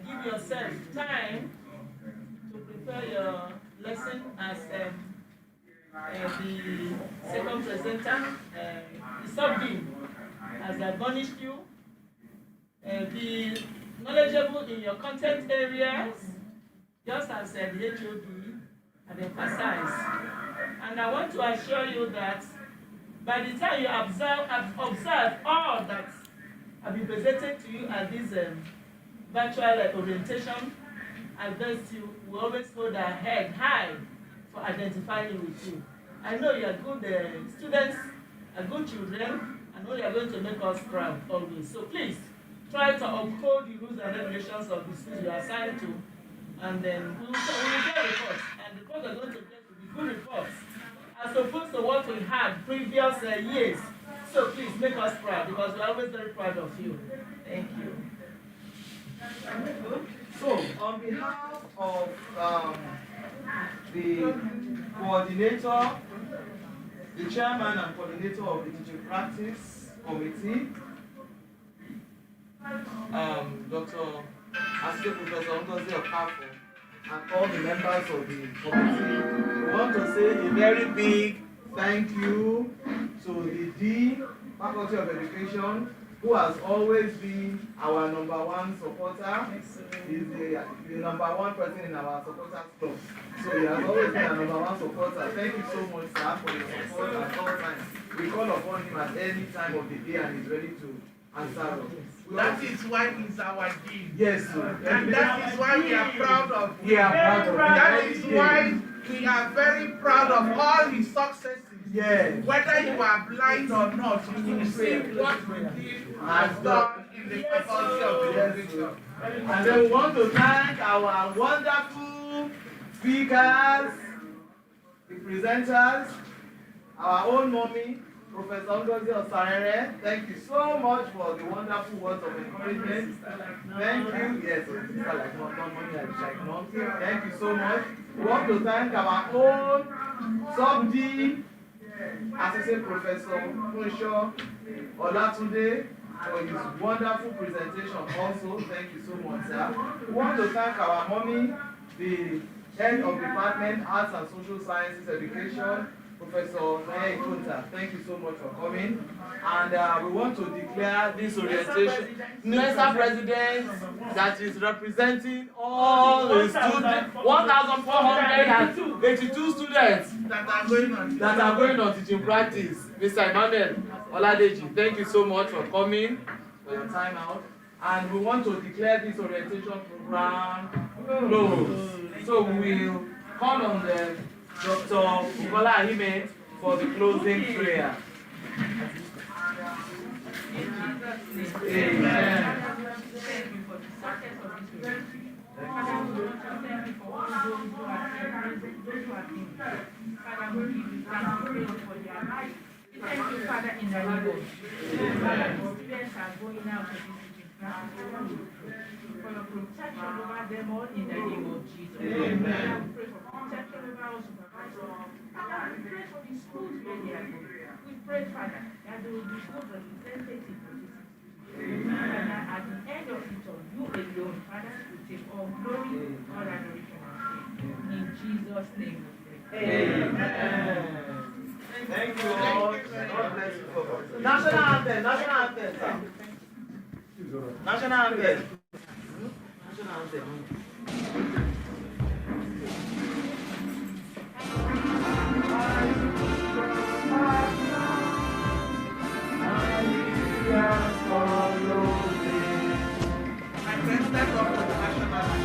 give yourself time to prepare your lesson as the second presenter, the sub-dean has admonished you. Be knowledgeable in your content areas, just as the HOD had emphasized. And I want to assure you that by the time you observe all that have been presented to you at this virtual orientation, I bet you will always hold our head high for identifying with you. I know you are good students, are good children, and know you are going to make us proud always. So please, try to uphold the rules and regulations of the school you are assigned to, and then we will get reports, and the reports are going to get to be good reports, as opposed to what we had previous years. So please make us proud, because we are always very proud of you. Thank you. So, on behalf of the coordinator, the chairman and coordinator of the teaching practice committee, Dr. Assistant Professor Ngozi Okafo, and all the members of the committee, we want to say a very big thank you to the Dean, Faculty of Education, who has always been our #1 supporter. He's the #1 person in our supporters club. So he has always been our #1 supporter. Thank you so much, sir, for your support at all times. We call upon him at any time of the day and he's ready to answer us. That is why he's our dean. Yes, sir. And that is why we are proud of him. We are proud of him. That is why we are very proud of all his successes. Yes. Whether you are blind or not, you will see what he has done in the faculty of education. And then we want to thank our wonderful speakers, the presenters, our own mommy, Professor Ngozi Osarere. Thank you so much for the wonderful words of encouragement. Thank you. Yes, sister like mom, mommy like mom. Thank you so much. We want to thank our own sub-dean, Assistant Professor Funsho Olatunde, for his wonderful presentation also. Thank you so much, sir. We want to thank our mommy, the head of Department Arts and Social Sciences Education, Professor Naya Ikunta. Thank you so much for coming. And we want to declare this orientation. NUESA President that is representing all the students, 1,482 students That are going on teaching practice. Mr. Emmanuel Oladeji, thank you so much for coming, for your time out. And we want to declare this orientation program closed. So we will call on the Dr. Bukola Ahime for the closing prayer. Amen. Thank you for the success of this ministry. Father, we want to thank you for all those who have been here. Father, we give you thanks for their life. We thank you, Father, in the name of Jesus. Father, the students are going out of this teaching class. For your protection over them all in the name of Jesus. Amen. We pray for protection over our supervisors. Father, we pray for the schools where they are going. We pray, Father, that there will be good representatives of this institution. And at the end of it all, you alone, Father, will take all glory, all adoration, and praise. In Jesus' name we pray. Amen. Thank you all. God bless you for National anthem, national anthem, sir. National anthem. National anthem. My friends, let's go for the national anthem.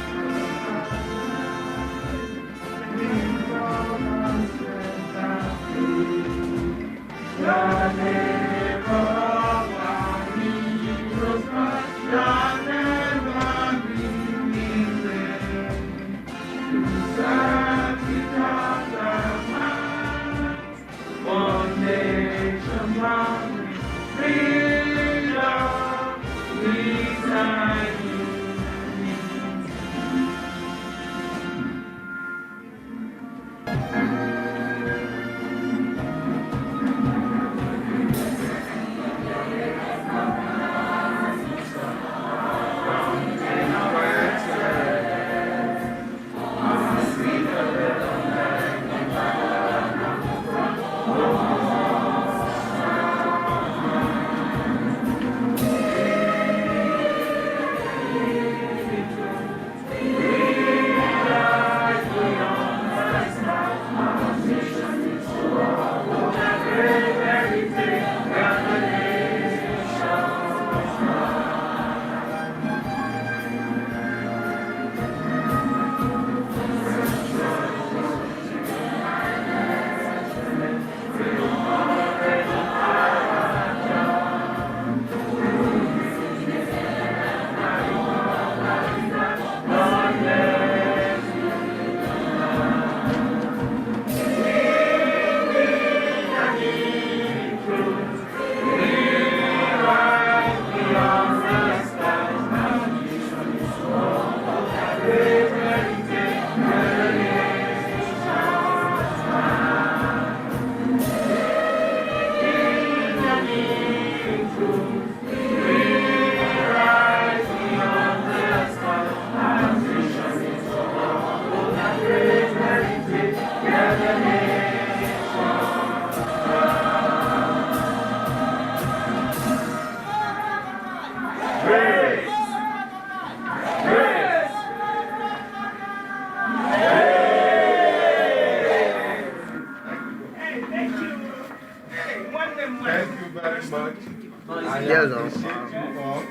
Thank you very much. I Yes, appreciate you all.